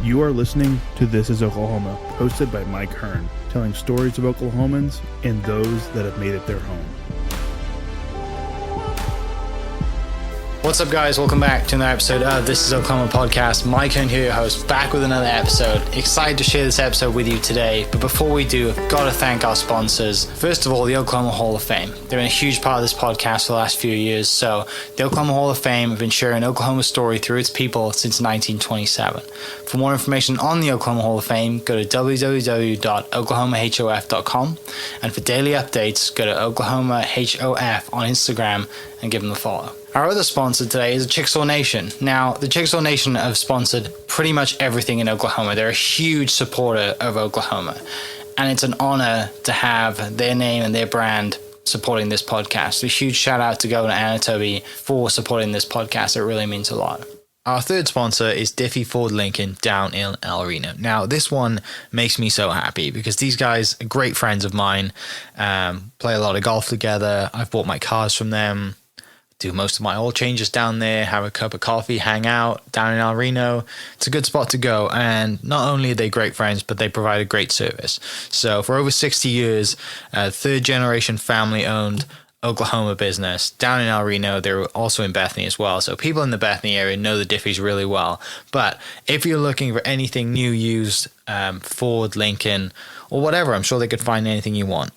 You are listening to This is Oklahoma, hosted by Mike Hearn, telling stories of Oklahomans and those that have made it their home. What's up, guys? Welcome back to another episode of This is Oklahoma Podcast. Mike Hearn here, your host, back with another episode. Excited to share this episode with you today, but before we do, I've got to thank our sponsors. First of all, the Oklahoma Hall of Fame. They've been a huge part of this podcast for the last few years. So the Oklahoma Hall of Fame have been sharing Oklahoma's story through its people since 1927. For more information on the Oklahoma Hall of Fame, go to www.oklahomahof.com. And for daily updates, go to oklahomahof on Instagram and give them a follow. Our other sponsor today is Chickasaw Nation. Now, the Chickasaw Nation have sponsored pretty much everything in Oklahoma. They're a huge supporter of Oklahoma, and it's an honor to have their name and their brand supporting this podcast. A huge shout out to Governor Anatoby for supporting this podcast. It really means a lot. Our third sponsor is Diffie Ford Lincoln down in El Reno. Now, this one makes me so happy because these guys are great friends of mine, play a lot of golf together. I've bought my cars from them, do most of my oil changes down there, have a cup of coffee, hang out down in El Reno. It's a good spot to go. And not only are they great friends, but they provide a great service. So for over 60 years, third generation family owned Oklahoma business down in El Reno. They're also in Bethany as well. So people in the Bethany area know the Diffies really well. But if you're looking for anything new, used, Ford, Lincoln, or whatever, I'm sure they could find anything you want.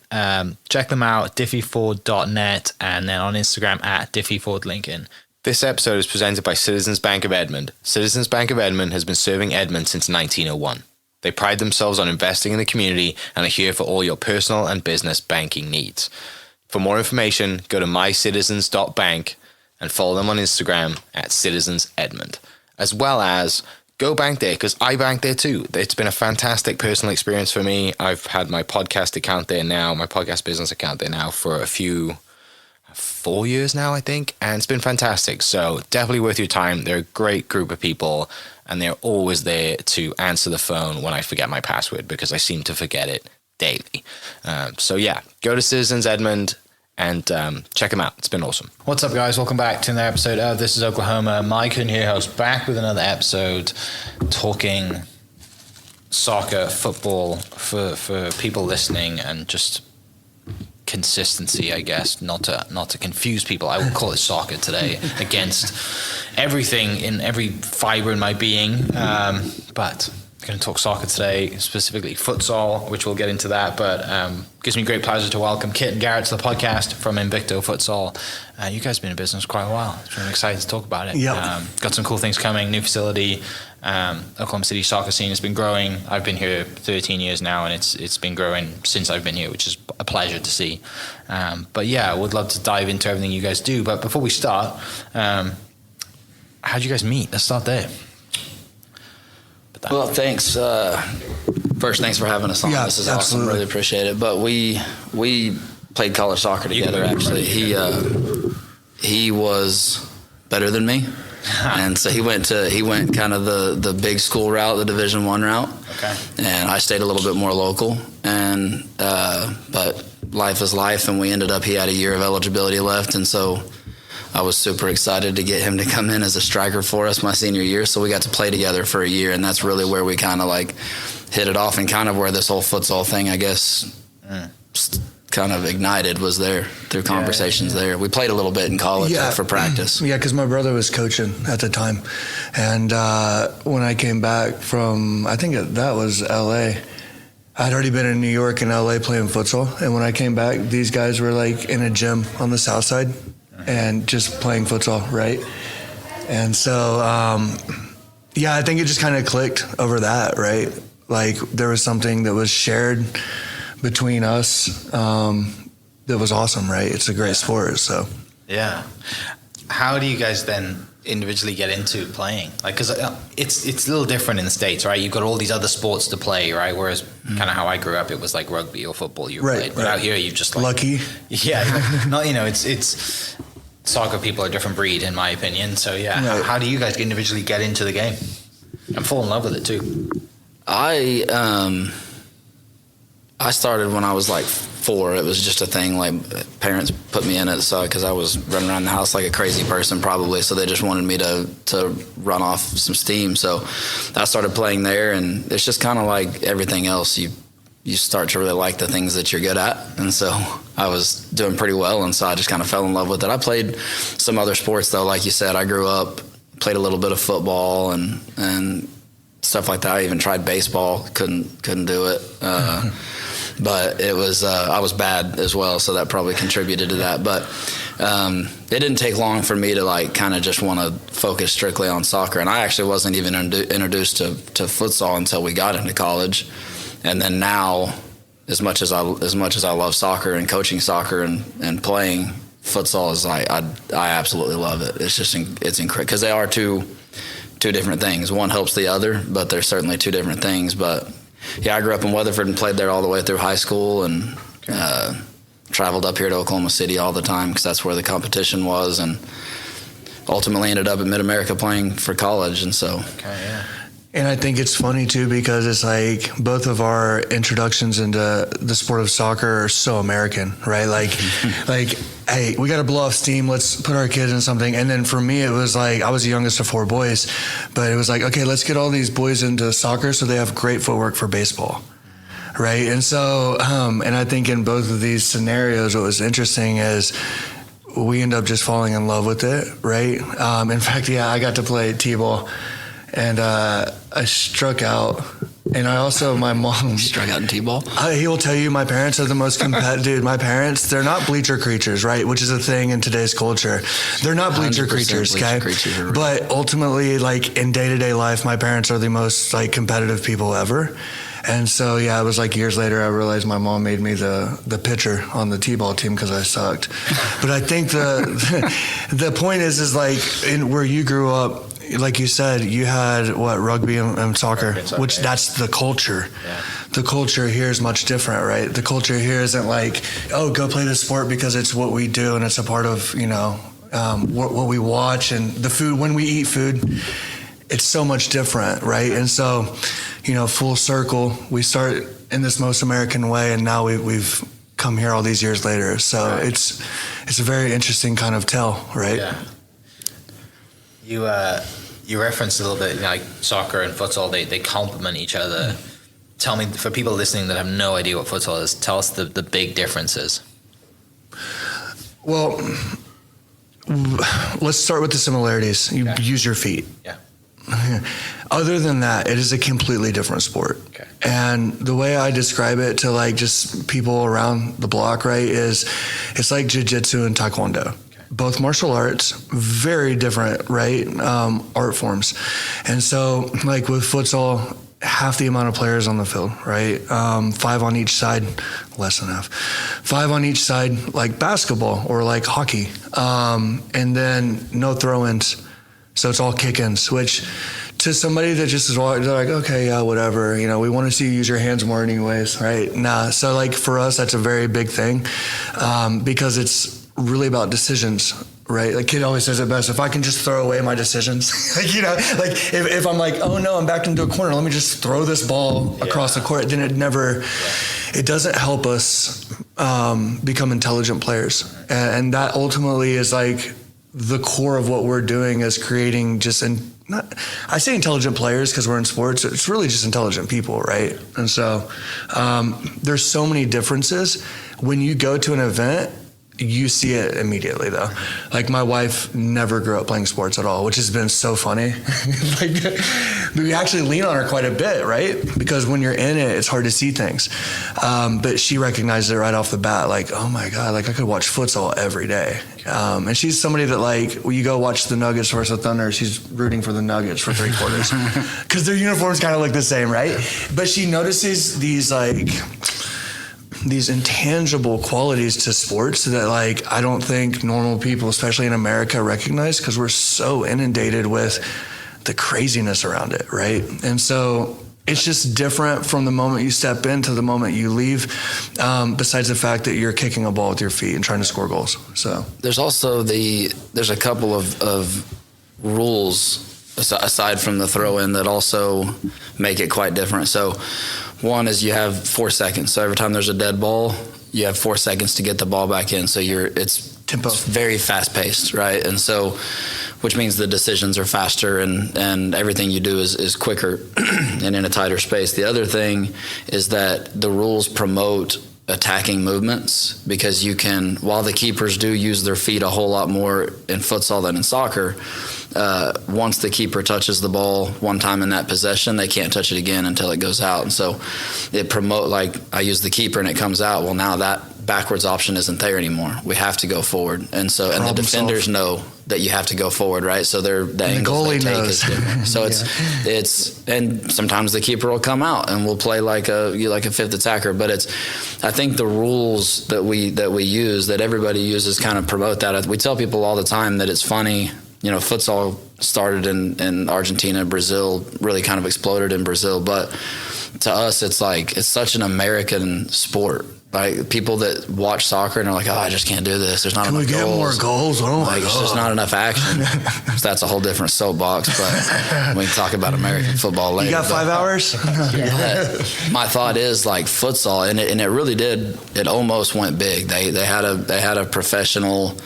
Check them out, diffieford.net, and then on Instagram at diffiefordlincoln. This episode is presented by Citizens Bank of Edmond. Citizens Bank of Edmond has been serving Edmond since 1901. They pride themselves on investing in the community and are here for all your personal and business banking needs. For more information, go to mycitizens.bank and follow them on Instagram at Citizens Edmond, as well as go bank there, because I bank there too. It's been a fantastic personal experience for me. I've had my podcast account there now, my podcast business account there now for 4 years now, I think, and it's been fantastic. So definitely worth your time. They're a great group of people, and they're always there to answer the phone when I forget my password, because I seem to forget it daily. So yeah, go to Citizens Edmond and check them out. It's been awesome. What's up, guys? Welcome back to another episode of This is Oklahoma. Mike and your host back with another episode talking soccer, football for people listening, and just consistency, I guess, not to confuse people. I would call it soccer today against everything in every fiber in my being, but I'm going to talk soccer today, specifically futsal, which we'll get into that, but gives me great pleasure to welcome Kit and Garret to the podcast from Invicto Futsal. You guys have been in business quite a while, so I'm excited to talk about it. Yep. Got some cool things coming, new facility. Oklahoma City soccer scene has been growing. I've been here 13 years now, and it's been growing since I've been here, which is a pleasure to see. But yeah, I would love to dive into everything you guys do. But before we start, how'd you guys meet? Let's start there. Well, thanks. First, thanks for having us on. Yeah, this is absolutely awesome. Really appreciate it. But we played college soccer together. Actually, he was better than me, and so he went kind of the big school route, the Division I route. Okay. And I stayed a little bit more local. And but life is life, and we ended up. He had a year of eligibility left, and so I was super excited to get him to come in as a striker for us my senior year. So we got to play together for a year, and that's really where we kind of like hit it off, and kind of where this whole futsal thing, I guess, kind of ignited was there through conversations there. We played a little bit in college for practice. Yeah, because my brother was coaching at the time. And when I came back from, I think that was L.A., I'd already been in New York and L.A. playing futsal. And when I came back, these guys were like in a gym on the south side and just playing futsal, right? And so, I think it just kind of clicked over that, right? Like there was something that was shared between us that was awesome, right? It's a great sport, so. Yeah. How do you guys then individually get into playing? Like, because it's a little different in the States, right? You've got all these other sports to play, right? Whereas kind of how I grew up, it was like rugby or football you played. But out here, you just like... Lucky. Yeah. Not, it's soccer people are a different breed, in my opinion. So, yeah. Right. How do you guys individually get into the game? I'm fall in love with it, too. I started when I was like 4 4. It was just a thing. Like, parents put me in it because I was running around the house like a crazy person probably. So they just wanted me to run off some steam. So I started playing there, and it's just kind of like everything else. You start to really like the things that you're good at. And so I was doing pretty well, and so I just kind of fell in love with it. I played some other sports, though. Like you said, I grew up, played a little bit of football and stuff like that. I even tried baseball, couldn't do it. But it was I was bad as well, so that probably contributed to that. But it didn't take long for me to like kind of just want to focus strictly on soccer. And I actually wasn't even introduced to futsal until we got into college. And then now, as much as I love soccer and coaching soccer and playing futsal, is I absolutely love it. It's just it's incredible because they are two different things. One helps the other, but they're certainly two different things. But yeah, I grew up in Weatherford and played there all the way through high school, and traveled up here to Oklahoma City all the time because that's where the competition was, and ultimately ended up at Mid-America playing for college. And so. Okay, yeah. And I think it's funny too because it's like both of our introductions into the sport of soccer are so American, right? Like, hey, we got to blow off steam. Let's put our kids in something. And then for me, it was like I was the youngest of 4 boys, but it was like, okay, let's get all these boys into soccer so they have great footwork for baseball, right? And so, and I think in both of these scenarios, what was interesting is we end up just falling in love with it, right? In fact, yeah, I got to play t-ball. And I struck out, and I also, my mom Struck out in t-ball. He will tell you my parents are the most competitive. Dude, my parents, they're not bleacher creatures, right? Which is a thing in today's culture. They're not bleacher creatures, okay? But ultimately, like in day-to-day life, my parents are the most like competitive people ever. And so, yeah, it was like years later I realized my mom made me the pitcher on the t-ball team because I sucked. But I think the point is like where you grew up, like you said, you had rugby and soccer, which that's the culture. Yeah. The culture here is much different, right? The culture here isn't like, oh, go play this sport because it's what we do and it's a part of, what we watch and the food. When we eat food, it's so much different, right? And so, full circle, we start in this most American way, and now we've come here all these years later. So right. It's a very interesting kind of tell, right? Yeah. You referenced a little bit like soccer and futsal, they complement each other. Tell me, for people listening that have no idea what futsal is, tell us the big differences. Well, let's start with the similarities. You use your feet. Yeah. Other than that, it is a completely different sport. Okay. And the way I describe it to like just people around the block, right, is it's like jiu-jitsu and taekwondo. Both martial arts, very different, right, art forms. And so, like with futsal, half the amount of players on the field, right? 5 on each side, less than half. 5 on each side, like basketball or like hockey. And then no throw-ins. So it's all kick-ins, which to somebody that just is they're like, okay, yeah, whatever. We want to see you use your hands more anyways, right? Nah. So like for us, that's a very big thing because it's really about decisions, right? Like Kid always says it best, if I can just throw away my decisions, if I'm like, oh no, I'm backed into a corner, let me just throw this ball across the court, then it doesn't help us become intelligent players. And that ultimately is like the core of what we're doing is creating I say intelligent players because we're in sports, it's really just intelligent people, right? And so there's so many differences. When you go to an event, you see it immediately though. Like my wife never grew up playing sports at all, which has been so funny. We actually lean on her quite a bit, right? Because when you're in it, it's hard to see things. But she recognized it right off the bat, like, oh my God, like I could watch futsal every day. And she's somebody that like, when you go watch the Nuggets versus the Thunder, she's rooting for the Nuggets for 3 quarters. Because their uniforms kind of look the same, right? But she notices these intangible qualities to sports that like I don't think normal people, especially in America, recognize because we're so inundated with the craziness around it, right? And so it's just different from the moment you step in to the moment you leave, besides the fact that you're kicking a ball with your feet and trying to score goals. So there's also there's a couple of rules aside from the throw-in that also make it quite different. So one is you have 4 seconds. So every time there's a dead ball, you have 4 seconds to get the ball back in. So it's very fast paced, right? And so, which means the decisions are faster and everything you do is quicker and in a tighter space. The other thing is that the rules promote attacking movements, because you can, while the keepers do use their feet a whole lot more in futsal than in soccer, once the keeper touches the ball one time in that possession, they can't touch it again until it goes out. And so it like I use the keeper and it comes out. Well, now that backwards option isn't there anymore. We have to go forward. And so, and the defenders know that you have to go forward, right? So the angles they take is different. So it's and sometimes the keeper will come out and we'll play like a fifth attacker. But I think the rules that we use, that everybody uses, kind of promote that. We tell people all the time that it's funny. You know, futsal started in Argentina, Brazil, really kind of exploded in Brazil. But to us, it's such an American sport. Like, people that watch soccer and are like, oh, I just can't do this. There's not enough goals. Can we get more goals? Oh, my God. There's just not enough action. So that's a whole different soapbox, but we can talk about American football later. You got 5 hours? My thought is, like, futsal, and it really did, it almost went big. They had a professional,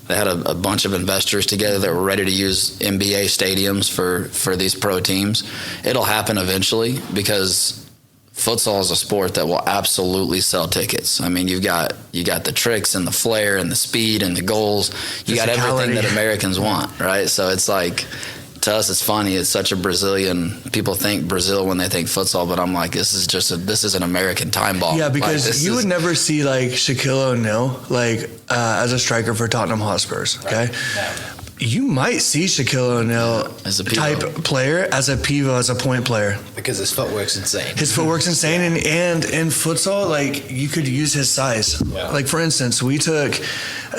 they had a bunch of investors together that were ready to use NBA stadiums for these pro teams. It'll happen eventually, because futsal is a sport that will absolutely sell tickets. I mean, you got the tricks and the flair and the speed and the goals. You got everything that Americans want, right? So it's like, to us, it's funny. It's such a Brazilian. People think Brazil when they think futsal, but I'm like, this is an American time bomb. Yeah, because you would never see like Shaquille O'Neal as a striker for Tottenham Hotspurs. Okay. Right. No. You might see Shaquille O'Neal as a type player, as a pivot, as a point player. Because his footwork's insane. His footwork's insane, and in futsal, like, you could use his size. Yeah. Like, for instance, we took,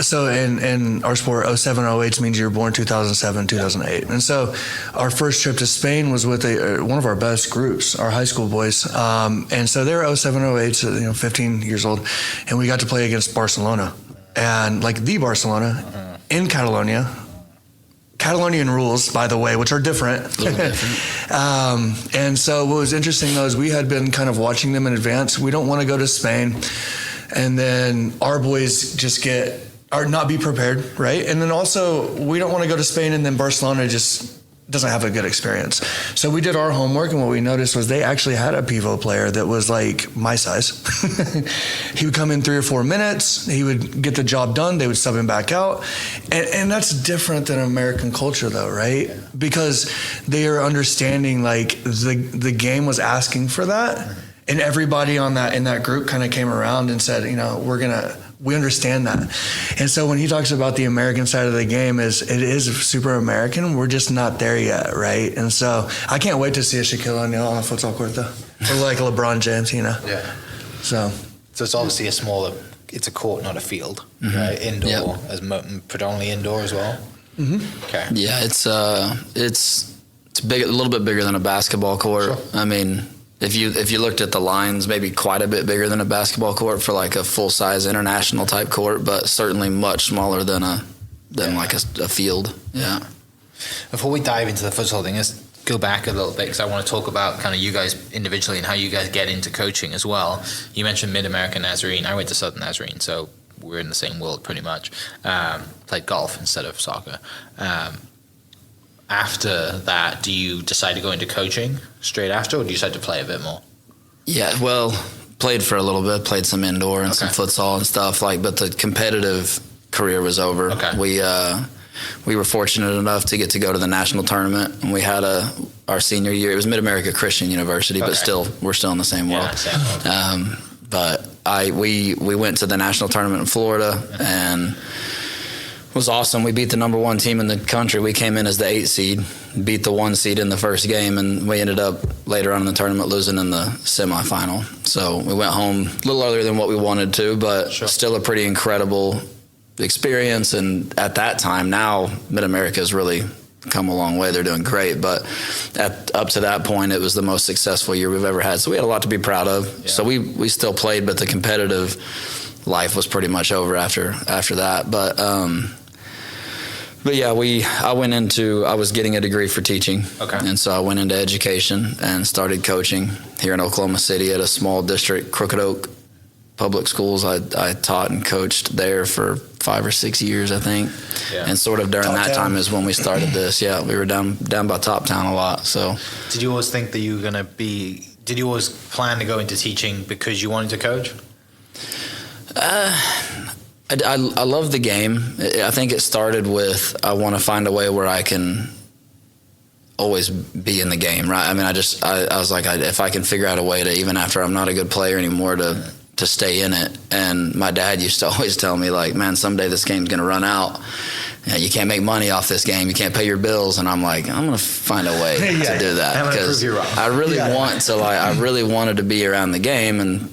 so in our sport, 07, 08 means you were born 2007, 2008. And so our first trip to Spain was with one of our best groups, our high school boys. And so they were 07, 08, so, 15 years old. And we got to play against Barcelona. And, like, the Barcelona in Catalonia. Catalonian rules, by the way, which are different. And so what was interesting, though, is we had been kind of watching them in advance. We don't want to go to Spain, and then our boys just not be prepared, right? And then also, we don't want to go to Spain, and then Barcelona just doesn't have a good experience. So we did our homework, and what we noticed was they actually had a pivot player that was like my size. He would come in 3 or 4 minutes, he would get the job done, they would sub him back out. And that's different than American culture, though, right? Because they are understanding, like, the game was asking for that, and everybody in that group kind of came around and said, we understand that. And so when he talks about the American side of the game, it is super American. We're just not there yet, right? And so I can't wait to see a Shaquille O'Neal on a futsal court, though. Or like a LeBron James, Yeah. So it's obviously it's a court, not a field, right? Indoor, as predominantly indoor as well. Mm-hmm. Okay. Yeah, it's big, a little bit bigger than a basketball court. Sure. I mean, If you looked at the lines, maybe quite a bit bigger than a basketball court for like a full-size international type court, but certainly much smaller than like a field. Yeah. Before we dive into the futsal thing, let's go back a little bit, because I want to talk about kind of you guys individually and how you guys get into coaching as well. You mentioned Mid-American Nazarene. I went to Southern Nazarene, so we're in the same world pretty much. Played golf instead of soccer. After that, do you decide to go into coaching straight after, or do you decide to play a bit more? Yeah, well, played for a little bit, played some indoor and some futsal and stuff, but the competitive career was over. Okay. We were fortunate enough to get to go to the national tournament, and we had our senior year. It was Mid-America Christian University, but still, we're still in the same world. Yeah, same world. But we went to the national tournament in Florida, and it was awesome. We beat the number 1 team in the country. We came in as the 8 seed, beat the 1 seed in the first game, and we ended up later on in the tournament losing in the semifinal. So we went home a little earlier than what we wanted to, but still a pretty incredible experience. And at that time, now Mid-America has really come a long way. They're doing great. But up to that point, it was the most successful year we've ever had. So we had a lot to be proud of. Yeah. So we still played, but the competitive life was pretty much over after that. But yeah, I was getting a degree for teaching. Okay. And so I went into education and started coaching here in Oklahoma City at a small district, Crooked Oak public schools. I taught and coached there for 5 or 6 years, I think. Yeah. And sort of during Top that Town. time is when we started this. Yeah, we were down by Top Town a lot. So Did you always think that you were going to be? Did you always plan to go into teaching because you wanted to coach? I love the game. I think it started with I want to find a way where I can always be in the game, right? I mean, I was like, if I can figure out a way to, even after I'm not a good player anymore, to stay in it. And my dad used to always tell me, like, man, someday this game's going to run out. You can't make money off this game. You can't pay your bills. And I'm like, I'm going to find a way to do that, because I really want to, like, I really wanted to be around the game, and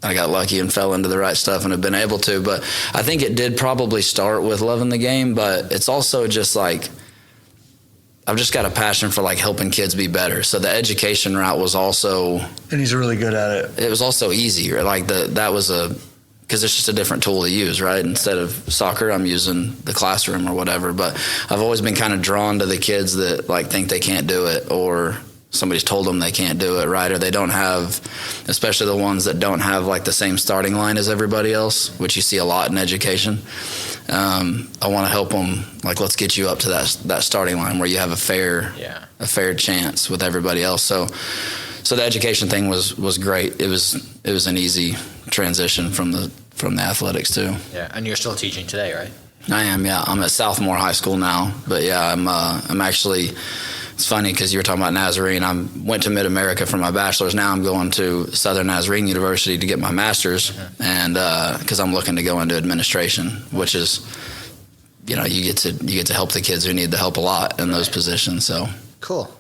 I got lucky and fell into the right stuff and have been able to. But I think it did probably start with loving the game, but it's also just like, I've just got a passion for like helping kids be better. So the education route was also, And he's really good at it. it was also easy. Like because it's just a different tool to use, right? Instead of soccer, I'm using the classroom or whatever. But I've always been kind of drawn to the kids that like think they can't do it, or somebody's told them they can't do it, right? Or they don't have, especially the ones that don't have like the same starting line as everybody else, which you see a lot in education. I want to help them, like, let's get you up to that starting line where you have a fair chance with everybody else. So the education thing was great. It was an easy transition from the athletics too. Yeah, and you're still teaching today, right? I am, yeah. I'm at Southmore High School now, but yeah, I'm actually. It's funny because you were talking about Nazarene. I went to Mid-America for my bachelor's. Now I'm going to Southern Nazarene University to get my master's, and because I'm looking to go into administration, which is, you get to help the kids who need the help a lot in those positions. So Cool.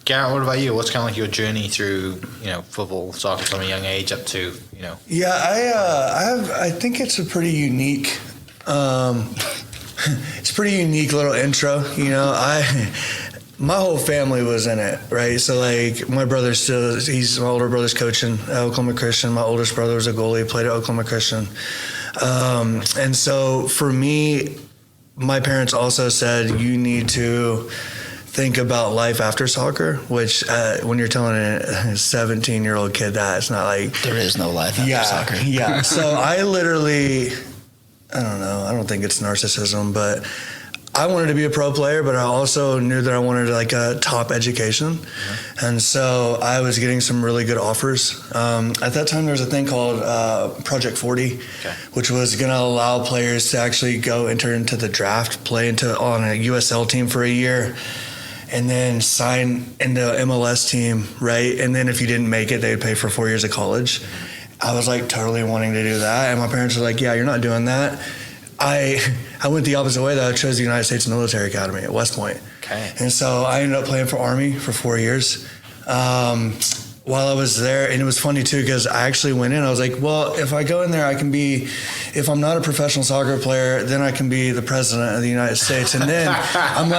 Garrett, what about you? What's kind of like your journey through, football, soccer from a young age up to, Yeah, I think it's a pretty unique, it's a pretty unique little intro. My whole family was in it, right? So like my older brother's coaching at Oklahoma Christian. My oldest brother was a goalie, played at Oklahoma Christian. And so for me, my parents also said, you need to think about life after soccer, which when you're telling a 17-year-old kid that, it's not like... there is no life after soccer. Yeah. So I literally, I don't know, I don't think it's narcissism, but I wanted to be a pro player, but I also knew that I wanted like a top education. Mm-hmm. And so I was getting some really good offers. At that time, there was a thing called Project 40, which was going to allow players to actually go enter into the draft, play on a USL team for a year, and then sign into MLS team, right? And then if you didn't make it, they'd pay for 4 years of college. I was like totally wanting to do that. And my parents were like, yeah, you're not doing that. I went the opposite way, though. I chose the United States Military Academy at West Point. Okay. And so I ended up playing for Army for 4 years. While I was there, and it was funny too, because I actually went in, I was like, well, if I go in there, I can be, if I'm not a professional soccer player, then I can be the president of the United States. And then I'm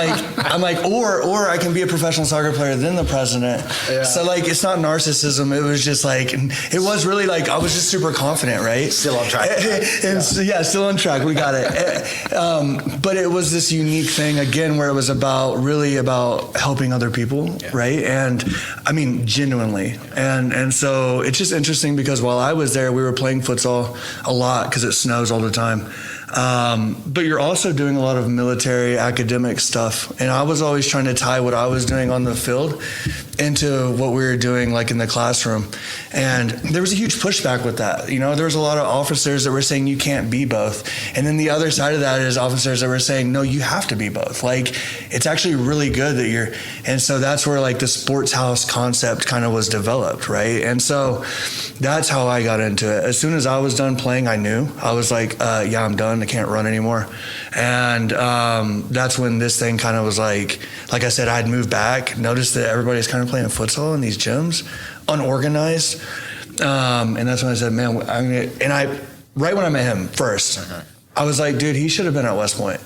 like, or I can be a professional soccer player, then the president. Yeah. So like, it's not narcissism. It was just like, it was really like, I was just super confident, right? Still on track. And so, yeah, still on track. We got it. But it was this unique thing again, where it was really about helping other people, right? And I mean, genuinely. And so it's just interesting because while I was there, we were playing futsal a lot because it snows all the time. But you're also doing a lot of military academic stuff. And I was always trying to tie what I was doing on the field into what we were doing like in the classroom. And there was a huge pushback with that. There was a lot of officers that were saying you can't be both. And then the other side of that is officers that were saying, no, you have to be both. Like, it's actually really good that you're, and so that's where like the sports house concept kind of was developed, right? And so that's how I got into it. As soon as I was done playing, I knew. I was like, yeah, I'm done. I can't run anymore. And that's when this thing kind of was like I said, I'd moved back, noticed that everybody's kind of playing futsal in these gyms, unorganized. And that's when I said, man, right when I met him first, I was like, dude, he should have been at West Point.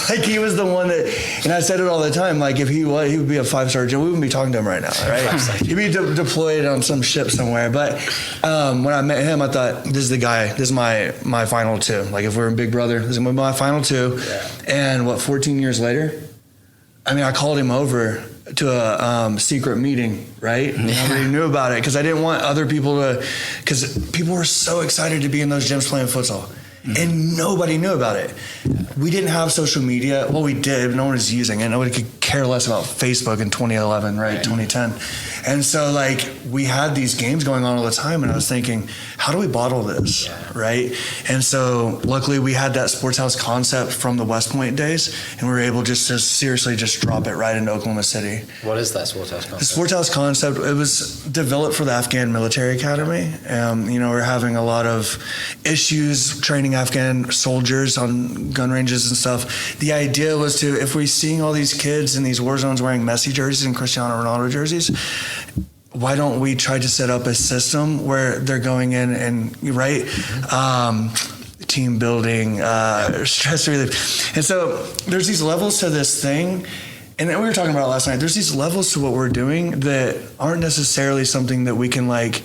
Like, he was the one that, and I said it all the time, like, if he would be a 5-star general, we wouldn't be talking to him right now, right? He'd be deployed on some ship somewhere. But when I met him, I thought, this is the guy, this is my final two. Like, if we're in Big Brother, this is my final two. Yeah. And 14 years later, I mean, I called him over secret meeting, right? Nobody knew about it because I didn't want other people to, because people were so excited to be in those gyms playing futsal. And nobody knew about it. We didn't have social media. Well, we did, but no one was using it. Nobody could care less about Facebook in 2011, right? 2010. And so, like, we had these games going on all the time, and I was thinking, how do we bottle this, right? And so, luckily, we had that sports house concept from the West Point days, and we were able just to seriously just drop it right into Oklahoma City. What is that sports house concept? The sports house concept, it was developed for the Afghan military academy. We're having a lot of issues training Afghan soldiers on gun ranges and stuff. The idea was to, if we're seeing all these kids in these war zones wearing Messi jerseys and Cristiano Ronaldo jerseys, why don't we try to set up a system where they're going in and, right, team building, stress relief. And so there's these levels to this thing. And we were talking about it last night. There's these levels to what we're doing that aren't necessarily something that we can, like,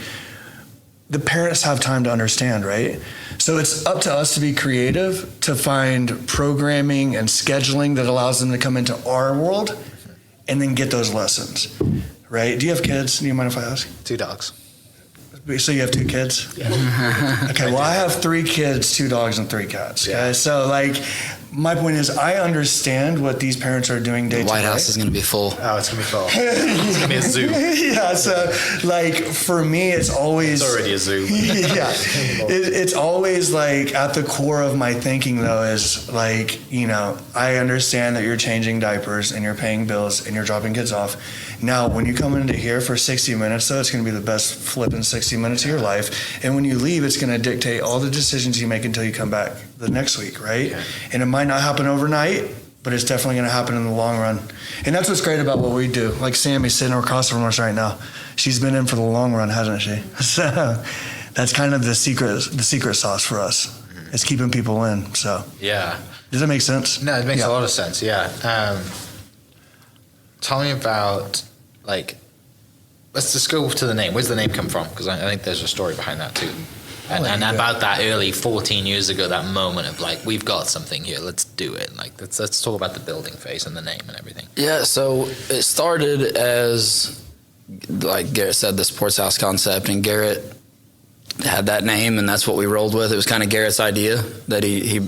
the parents have time to understand, right? So it's up to us to be creative, to find programming and scheduling that allows them to come into our world and then get those lessons, right? Do you have kids? Do you mind if I ask? 2 dogs. So you have 2 kids? Yeah. Okay, well, I have 3 kids, 2 dogs, and 3 cats. Okay, so, like, my point is, I understand what these parents are doing day to day. The White House is going to be full. Oh, it's going to be full. It's going to be a zoo. Yeah, so, like, for me, it's always... It's already a zoo. Yeah. It's always, like, at the core of my thinking, though, is, like, I understand that you're changing diapers and you're paying bills and you're dropping kids off. Now, when you come into here for 60 minutes, though, it's going to be the best flipping 60 minutes of your life. And when you leave, it's going to dictate all the decisions you make until you come back the next week, right? Yeah. And it might not happen overnight, but it's definitely going to happen in the long run. And that's what's great about what we do. Like Sammy's sitting across from us right now. She's been in for the long run, hasn't she? So that's kind of the secret sauce for us. It's keeping people in. So yeah. Does that make sense? No, it makes a lot of sense. Yeah. Tell me about, like, let's just go to the name. Where's the name come from? Because I think there's a story behind that too. And about that early 14 years ago, that moment of, like, we've got something here, let's do it. Like, let's talk about the building phase and the name and everything. Yeah, so it started as, like Garrett said, the sports house concept, and Garrett had that name, and that's what we rolled with. It was kind of Garrett's idea that he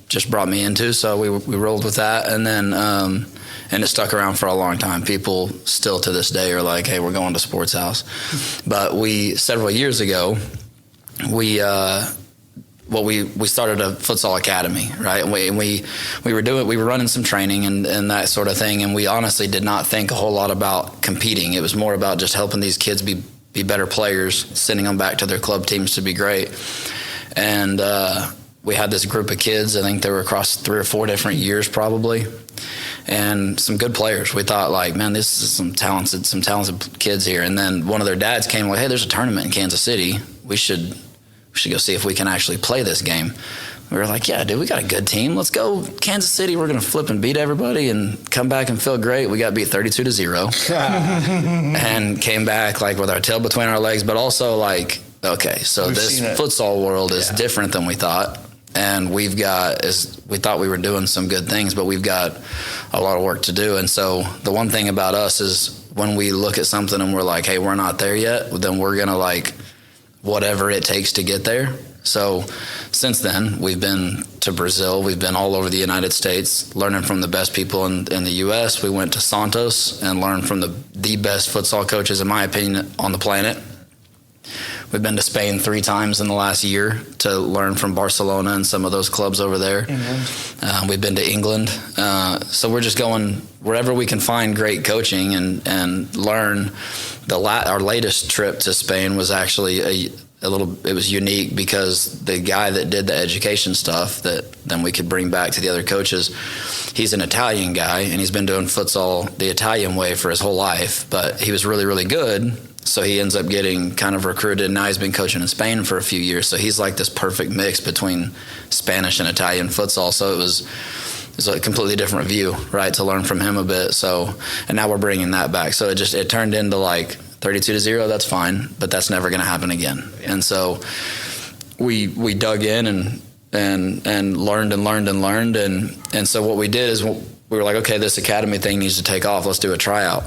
just brought me into, so we rolled with that, and then and it stuck around for a long time. People still to this day are like, hey, we're going to sports house. But several years ago, we started a futsal academy, right? And we were running some training and that sort of thing, and we honestly did not think a whole lot about competing. It was more about just helping these kids be better players, sending them back to their club teams to be great. And we had this group of kids. I think they were across 3 or 4 different years probably, and some good players. We thought, like, man, this is some talented kids here. And then one of their dads came like, hey, there's a tournament in Kansas City. We should go see if we can actually play this game. We were like, yeah, dude, we got a good team. Let's go Kansas City. We're going to flip and beat everybody and come back and feel great. We got beat 32-0 and came back, like, with our tail between our legs, but also, like, okay, so this futsal world is different than we thought. And we thought we were doing some good things, but we've got a lot of work to do. And so the one thing about us is when we look at something and we're like, hey, we're not there yet, then we're going to, like, whatever it takes to get there. So since then, we've been to Brazil. We've been all over the United States, learning from the best people in the U.S. We went to Santos and learned from the best futsal coaches, in my opinion, on the planet. We've been to Spain 3 times in the last year to learn from Barcelona and some of those clubs over there. We've been to England. So we're just going wherever we can find great coaching and learn. Our latest trip to Spain was actually it was unique because the guy that did the education stuff that then we could bring back to the other coaches, he's an Italian guy, and he's been doing futsal the Italian way for his whole life, but he was really, really good. So he ends up getting kind of recruited, and now he's been coaching in Spain for a few years. So he's like this perfect mix between Spanish and Italian futsal. So it was a completely different view, right, to learn from him a bit. So, and now we're bringing that back. So it turned into like 32-0, that's fine, but that's never going to happen again. Yeah. And so we dug in and learned. And so what we did is we were like, okay, this academy thing needs to take off. Let's do a tryout.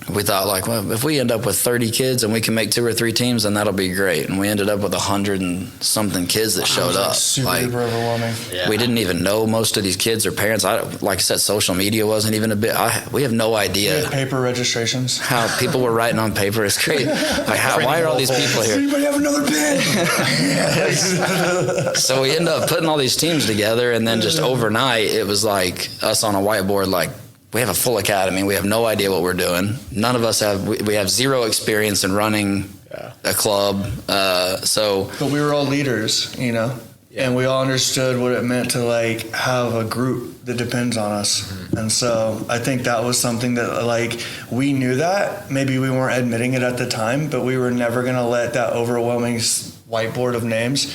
we thought like, well, if we end up with 30 kids and we can make 2 or 3 teams, then that'll be great. And we ended up with 100 and something kids that showed up. Super like, duper overwhelming. We didn't even know most of these kids or parents. Like I said, social media wasn't even a bit. We have no idea. Paper registrations. How people were writing on paper is great. Like, why are all these people Does here? anybody have another pen? So we ended up putting all these teams together, and then just overnight, it was like us on a whiteboard, like, we have a full academy. We have no idea what we're doing. None of us have. We have zero experience in running a club. But we were all leaders, you know, and we all understood what it meant to like have a group that depends on us. Mm-hmm. And so I think that was something that like we knew that maybe we weren't admitting it at the time, but we were never going to let that overwhelming whiteboard of names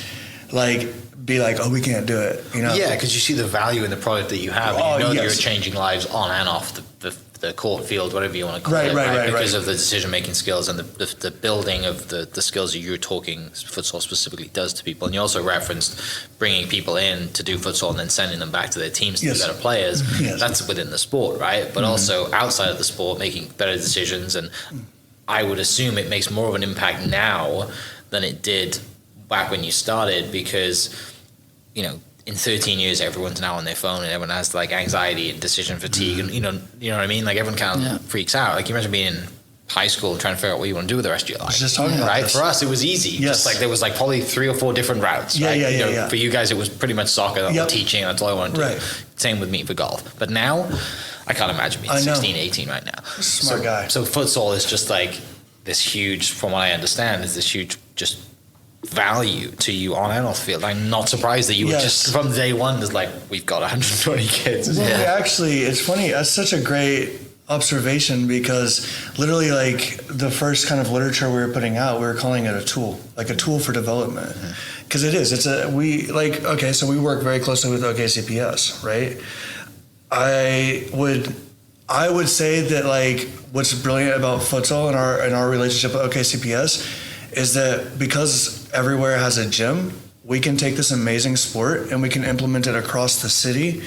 like be like, oh, we can't do it, you know? Yeah, because you see the value in the product that you have, and you know that you're changing lives on and off the court, field, whatever you want to call it, right? Because of the decision-making skills and the building of the skills that you're talking futsal specifically does to people. And you also referenced bringing people in to do futsal and then sending them back to their teams to be better players. Yes. That's within the sport, right? But also outside of the sport, making better decisions. And I would assume it makes more of an impact now than it did back when you started, because you know, in 13 years, everyone's now on their phone and everyone has like anxiety and decision fatigue, and you know what I mean. Like everyone kind of freaks out. Like you imagine being in high school and trying to figure out what you want to do with the rest of your life. Just talking about right? this. For us, it was easy. Yes. Just like there was like probably 3 or 4 different routes. Right? For you guys, it was pretty much soccer, teaching. That's all I wanted to do. Right. Same with me for golf. But now, I can't imagine being 16, 18 right now. Smart guy. So futsal is just like this huge, from what I understand, is this huge just value to you on and off the field. I'm not surprised that you were just from day one just like, we've got 120 kids. Well, actually, it's funny. That's such a great observation, because literally like the first kind of literature we were putting out, we were calling it a tool, like a tool for development. Because it is. So we work very closely with OKCPS, right? I would say that like what's brilliant about futsal and our relationship with OKCPS is that because everywhere has a gym, we can take this amazing sport and we can implement it across the city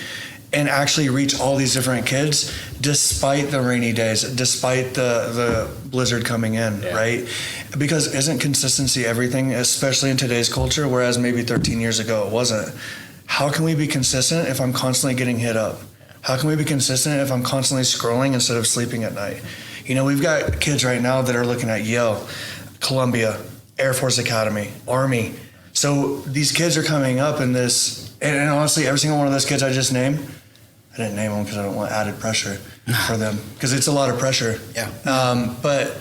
and actually reach all these different kids despite the rainy days, despite the blizzard coming in, right? Because isn't consistency everything, especially in today's culture, whereas maybe 13 years ago it wasn't? How can we be consistent if I'm constantly getting hit up? How can we be consistent if I'm constantly scrolling instead of sleeping at night? You know, we've got kids right now that are looking at Yale, Columbia, Air Force Academy, Army. So these kids are coming up in this, and honestly, every single one of those kids I just named, I didn't name them because I don't want added pressure for them, because it's a lot of pressure. Yeah. But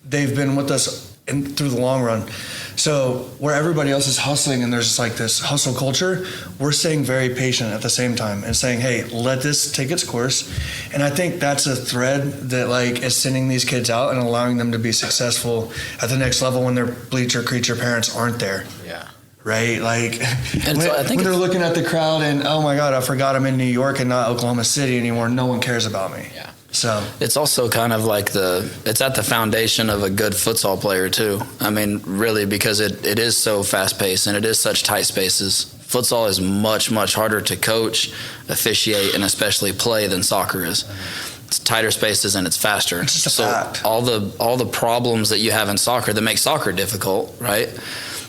they've been with us through the long run. So where everybody else is hustling and there's just like this hustle culture, we're staying very patient at the same time and saying, hey, let this take its course. And I think that's a thread that like is sending these kids out and allowing them to be successful at the next level when their bleacher creature parents aren't there. Yeah. Right? Like when they're looking at the crowd and, oh my God, I forgot I'm in New York and not Oklahoma City anymore. No one cares about me. Yeah. So it's also kind of like it's at the foundation of a good futsal player too. I mean, really, because it is so fast paced and it is such tight spaces. Futsal is much, much harder to coach, officiate, and especially play than soccer is. It's tighter spaces and it's faster. It's just a fact. All the problems that you have in soccer that make soccer difficult, right,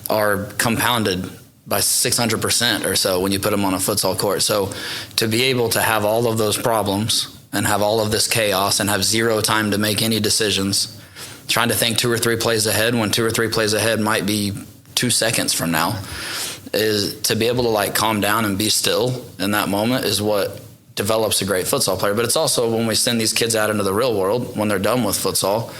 are compounded by 600% or so when you put them on a futsal court. So to be able to have all of those problems and have all of this chaos and have zero time to make any decisions, trying to think 2 or 3 plays ahead when 2 or 3 plays ahead might be 2 seconds from now, is to be able to like calm down and be still in that moment is what develops a great futsal player. But it's also when we send these kids out into the real world, when they're done with futsal,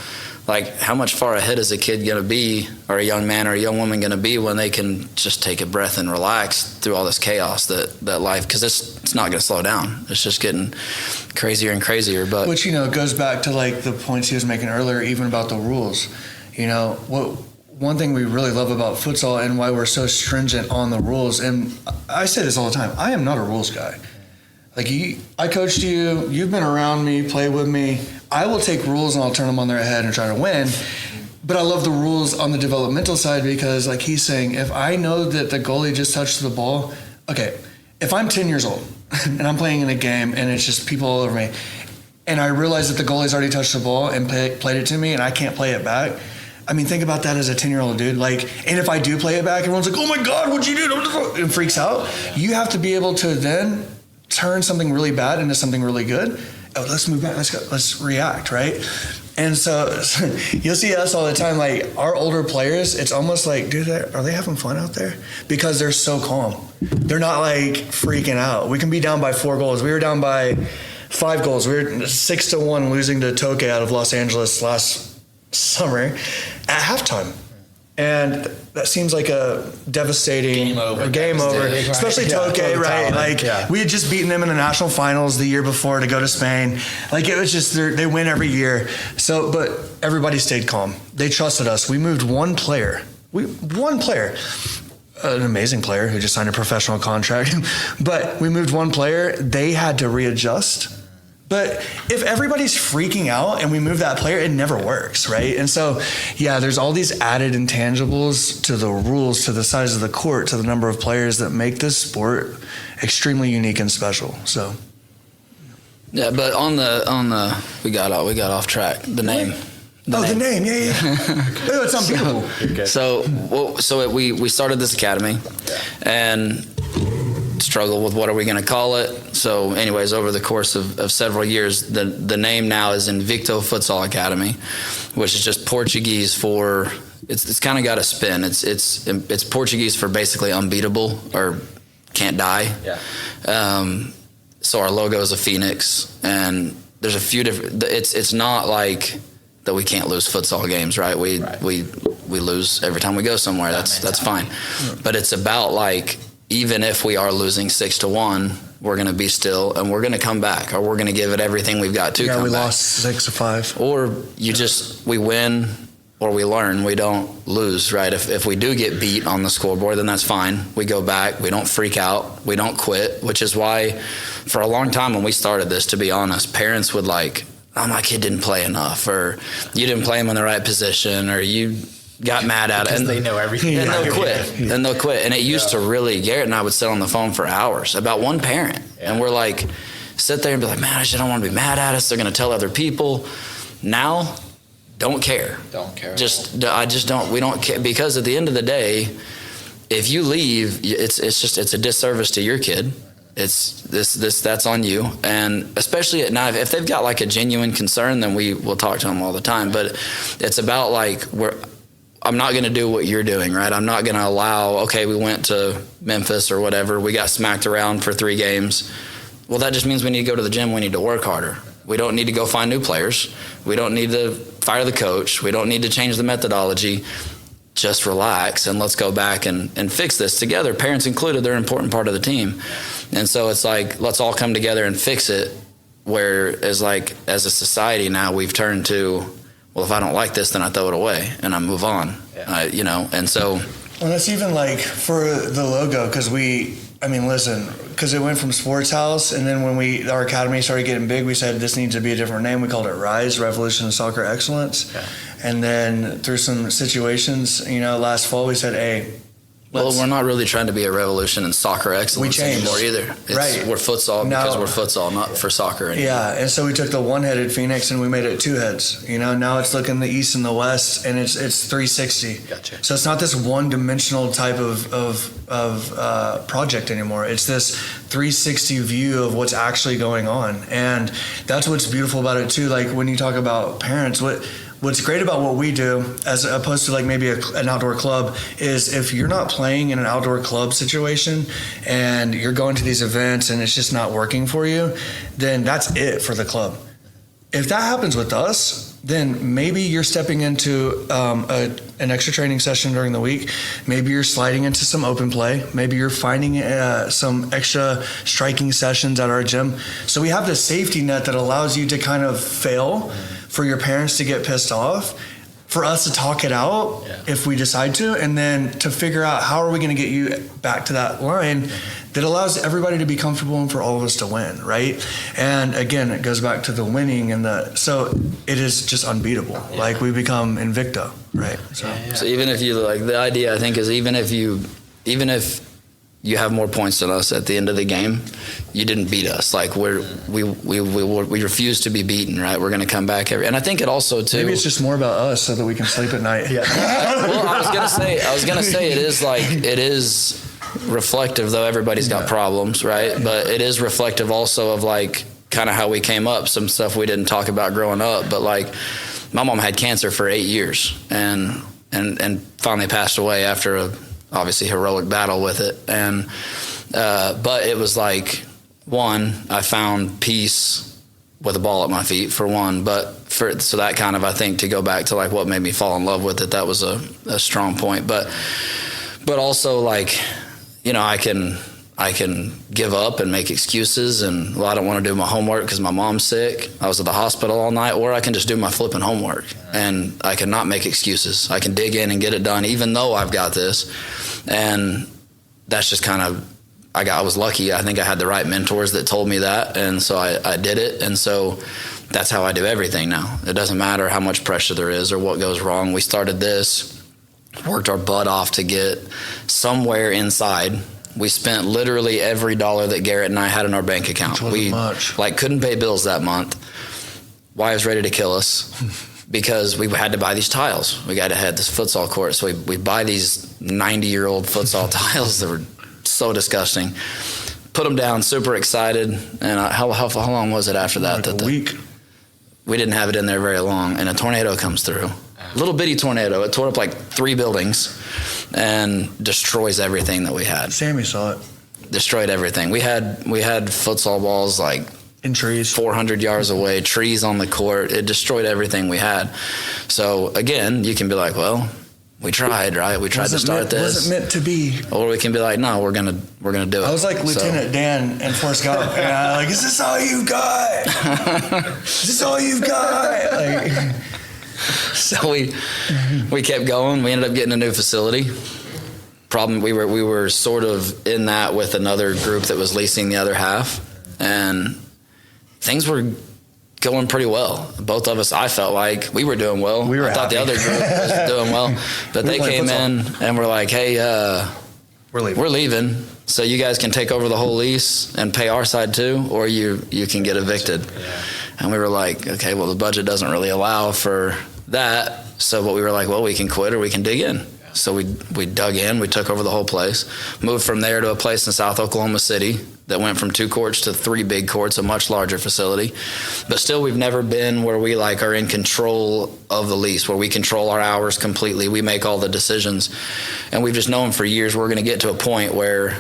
like how much far ahead is a kid going to be, or a young man or a young woman going to be, when they can just take a breath and relax through all this chaos that life, because it's not going to slow down. It's just getting crazier and crazier. But which, you know, goes back to like the points he was making earlier, even about the rules. You know, one thing we really love about futsal and why we're so stringent on the rules, and I say this all the time, I am not a rules guy. Like I coached you, you've been around me, play with me. I will take rules and I'll turn them on their head and try to win. But I love the rules on the developmental side, because like he's saying, if I know that the goalie just touched the ball, okay, if I'm 10 years old and I'm playing in a game and it's just people all over me, and I realize that the goalie's already touched the ball and played it to me, and I can't play it back. I mean, think about that as a 10-year-old dude. Like, and if I do play it back, everyone's like, "Oh my God, what'd you do?" And freaks out. You have to be able to then turn something really bad into something really good. Oh, let's move back. Let's go. Let's react, right? And so you'll see us all the time. Like, our older players, it's almost like, dude, are they having fun out there? Because they're so calm. They're not like freaking out. We can be down by 4 goals. We were down by 5 goals. We were 6-1 losing to Toke out of Los Angeles last summer at halftime. And that seems like a devastating game over, especially Toke, right? Like, we had just beaten them in the national finals the year before to go to Spain. Like, it was just, they win every year. So, but everybody stayed calm. They trusted us. We moved one player, an amazing player who just signed a professional contract. But we moved one player. They had to readjust. But if everybody's freaking out and we move that player, it never works, right? And so, yeah, there's all these added intangibles to the rules, to the size of the court, to the number of players that make this sport extremely unique and special. So, yeah, but on the we got off track. The name. The name, yeah. Oh, it's unbeatable. So we started this academy, and struggle with what are we going to call it. So anyways, over the course of several years, the name now is Invicto Futsal Academy, which is just Portuguese for, it's kind of got a spin. It's Portuguese for basically unbeatable or can't die. Yeah. So our logo is a phoenix, and there's a few different, it's not like that we can't lose futsal games, right? We lose every time we go somewhere. That's fine. But it's about like, even if we are losing 6-1, we're going to be still and we're going to come back, or we're going to give it everything we've got to come back. Yeah, we lost 6-5. Or we win or we learn. We don't lose, right? If we do get beat on the scoreboard, then that's fine. We go back. We don't freak out. We don't quit, which is why for a long time when we started this, to be honest, parents would like, "Oh, my kid didn't play enough," or "You didn't play him in the right position," or "You got mad at it," and they know everything. And they'll quit. And it used to really, Garrett and I would sit on the phone for hours about one parent. Yeah. And we're like, sit there and be like, "Man, I just don't want to be mad at us. They're going to tell other people." Now, don't care. I just don't, we don't care, because at the end of the day, if you leave, it's a disservice to your kid. That's on you. And especially at night, if they've got like a genuine concern, then we will talk to them all the time. But it's about like, I'm not going to do what you're doing, right? I'm not going to allow, okay, we went to Memphis or whatever, we got smacked around for 3 games. Well, that just means we need to go to the gym, we need to work harder. We don't need to go find new players. We don't need to fire the coach. We don't need to change the methodology. Just relax and let's go back and fix this together. Parents included, they're an important part of the team. And so it's like, let's all come together and fix it. Whereas like, as a society now, we've turned to, well, if I don't like this, then I throw it away and I move on. Yeah. And so. Well, that's even like for the logo, because because it went from Sports House, and then when our academy started getting big, we said this needs to be a different name. We called it RISE, Revolution of Soccer Excellence. Yeah. And then through some situations, last fall we said, hey, well, we're not really trying to be a revolution in soccer excellence anymore either. We're futsal because we're futsal, not for soccer anymore. Yeah, and so we took the one-headed phoenix and we made it 2 heads. Now it's looking the east and the west, and it's 360. Gotcha. So it's not this one-dimensional type of project anymore. It's this 360 view of what's actually going on, and that's what's beautiful about it too. Like when you talk about parents, What's great about what we do, as opposed to like maybe an outdoor club, is if you're not playing in an outdoor club situation and you're going to these events and it's just not working for you, then that's it for the club. If that happens with us, then maybe you're stepping into an extra training session during the week. Maybe you're sliding into some open play. Maybe you're finding some extra striking sessions at our gym. So we have this safety net that allows you to kind of fail, for your parents to get pissed off, for us to talk it out if we decide to, and then to figure out how are we going to get you back to that line that allows everybody to be comfortable and for all of us to win, right? And again, it goes back to the winning so it is just unbeatable. Yeah. Like we become Invicto, right? So even if you the idea I think is even if you have more points than us at the end of the game. You didn't beat us. Like we refuse to be beaten, right? We're going to come back and I think it also too. Maybe it's just more about us so that we can sleep at night. Yeah. Well, I was gonna say it is reflective, though everybody's got problems, right? But it is reflective also of like kind of how we came up, some stuff we didn't talk about growing up. But like my mom had cancer for 8 years and finally passed away after a obviously heroic battle with it. And but it was like, one, I found peace with a ball at my feet, for one, so that kind of, I think, to go back to like what made me fall in love with it, that was a strong point. But also, like, you know, I can give up and make excuses and, well, I don't want to do my homework because my mom's sick, I was at the hospital all night, or I can just do my flipping homework and I can not make excuses. I can dig in and get it done even though I've got this. And that's just kind of, I was lucky. I think I had the right mentors that told me that, and so I did it. And so that's how I do everything now. It doesn't matter how much pressure there is or what goes wrong. We started this, worked our butt off to get somewhere inside. We spent literally every dollar that Garrett and I had in our bank account. We couldn't pay bills that month. Why was ready to kill us? Because we had to buy these tiles. We got to have this futsal court. So we buy these 90-year-old futsal tiles that were so disgusting. Put them down, super excited. And how long was it after that? Like a week. We didn't have it in there very long. And a tornado comes through. Little bitty tornado. It tore up like 3 buildings and destroys everything that we had. Sammy saw it. Destroyed everything. We had futsal balls like in trees 400 yards away, trees on the court. It destroyed everything we had. So again, you can be like, well, we tried, right? We tried to start this. Wasn't meant to be. Or we can be like, no, we're gonna do it. I was like Lieutenant Dan and Forrest Gump, and I like, is this all you got? Is this all you've got? Like, so we kept going. We ended up getting a new facility. Problem, we were sort of in that with another group that was leasing the other half, and things were going pretty well. Both of us, I felt like we were doing well. I thought the other group was doing well, but they came in and were like, hey, we're leaving, so you guys can take over the whole lease and pay our side too, or you can get evicted. Yeah. And we were like, okay, well, the budget doesn't really allow for that. So what we were like, well, we can quit or we can dig in. So we dug in, we took over the whole place, moved from there to a place in South Oklahoma City that went from 2 courts to 3 big courts, a much larger facility. But still, we've never been where we like are in control of the lease, where we control our hours completely. We make all the decisions. And we've just known for years we're going to get to a point where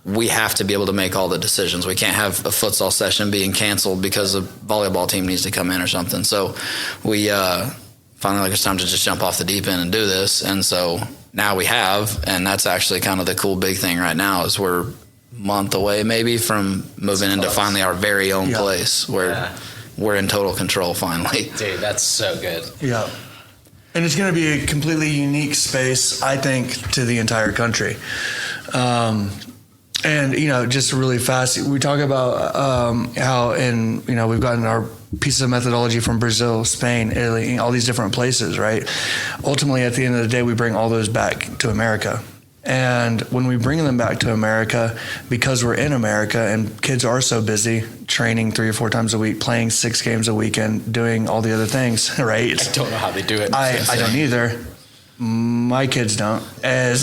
we have to be able to make all the decisions. We can't have a futsal session being canceled because a volleyball team needs to come in or something. So we finally, like, it's time to just jump off the deep end and do this. And so now we have, and that's actually kind of the cool big thing right now is we're a month away maybe from moving into finally our very own place where we're in total control finally. Dude, that's so good. Yeah. And it's going to be a completely unique space, I think, to the entire country. And, you know, just really fast, we talk about how we've gotten our pieces of methodology from Brazil, Spain, Italy, all these different places, right? Ultimately, at the end of the day, we bring all those back to America. And when we bring them back to America, because we're in America and kids are so busy training 3 or 4 times a week, playing 6 games a weekend, doing all the other things, right? I don't know how they do it. I don't either. My kids don't. Then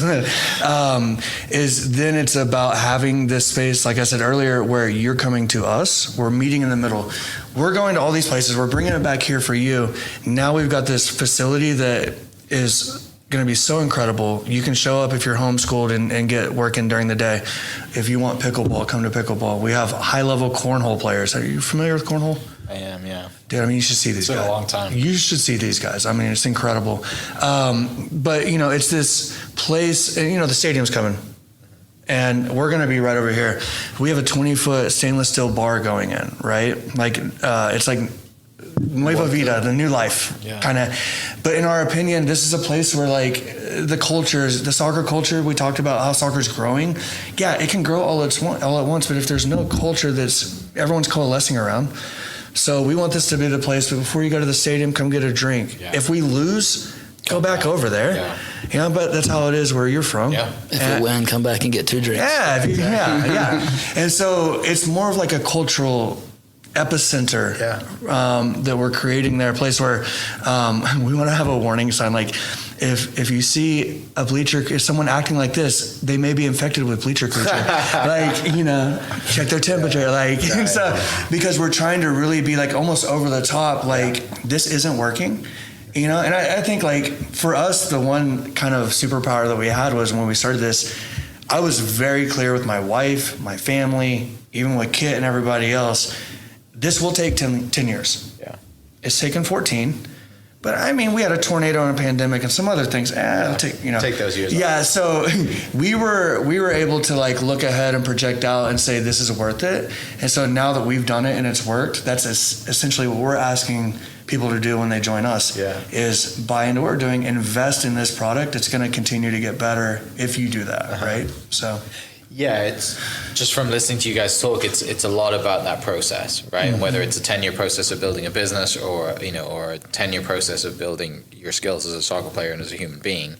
it's about having this space, like I said earlier, where you're coming to us, we're meeting in the middle. We're going to all these places, we're bringing it back here for you. Now we've got this facility that is going to be so incredible. You can show up if you're homeschooled and get working during the day. If you want pickleball, come to pickleball. We have high-level cornhole players. Are you familiar with cornhole? I am, yeah. Dude, I mean, you should see these guys. It's been a long time. You should see these guys. I mean, it's incredible. But, you know, it's this place, and, you know, the stadium's coming. And we're going to be right over here. We have a 20-foot stainless steel bar going in, right? Like, it's like Nueva Vida, the new life, kind of. But in our opinion, this is a place where, like, the cultures, the soccer culture, we talked about how soccer's growing. Yeah, it can grow all at once, but if there's no culture that's everyone's coalescing around. So we want this to be the place, but before you go to the stadium, come get a drink. Yeah. If we lose, go back over there. Yeah. But that's how it is where you're from. Yeah. If you win, come back and get 2 drinks. Yeah. And so it's more of like a cultural epicenter that we're creating there, a place where we want to have a warning sign. Like if you see a bleacher, if someone acting like this, they may be infected with bleacher culture. Like, check their temperature. And so, because we're trying to really be like almost over the top, like this isn't working. And I think like for us, the one kind of superpower that we had was when we started this, I was very clear with my wife, my family, even with Kit and everybody else, this will take 10 years. Yeah. It's taken 14. But I mean, we had a tornado and a pandemic and some other things. Take those years. Yeah. So we were able to like look ahead and project out and say, this is worth it. And so now that we've done it and it's worked, that's essentially what we're asking people to do when they join us is buy into what we're doing, invest in this product. It's going to continue to get better if you do that. Right. So. Yeah, it's just from listening to you guys talk, it's a lot about that process, right? Mm-hmm. And whether it's a 10-year process of building a business or a 10-year process of building your skills as a soccer player and as a human being,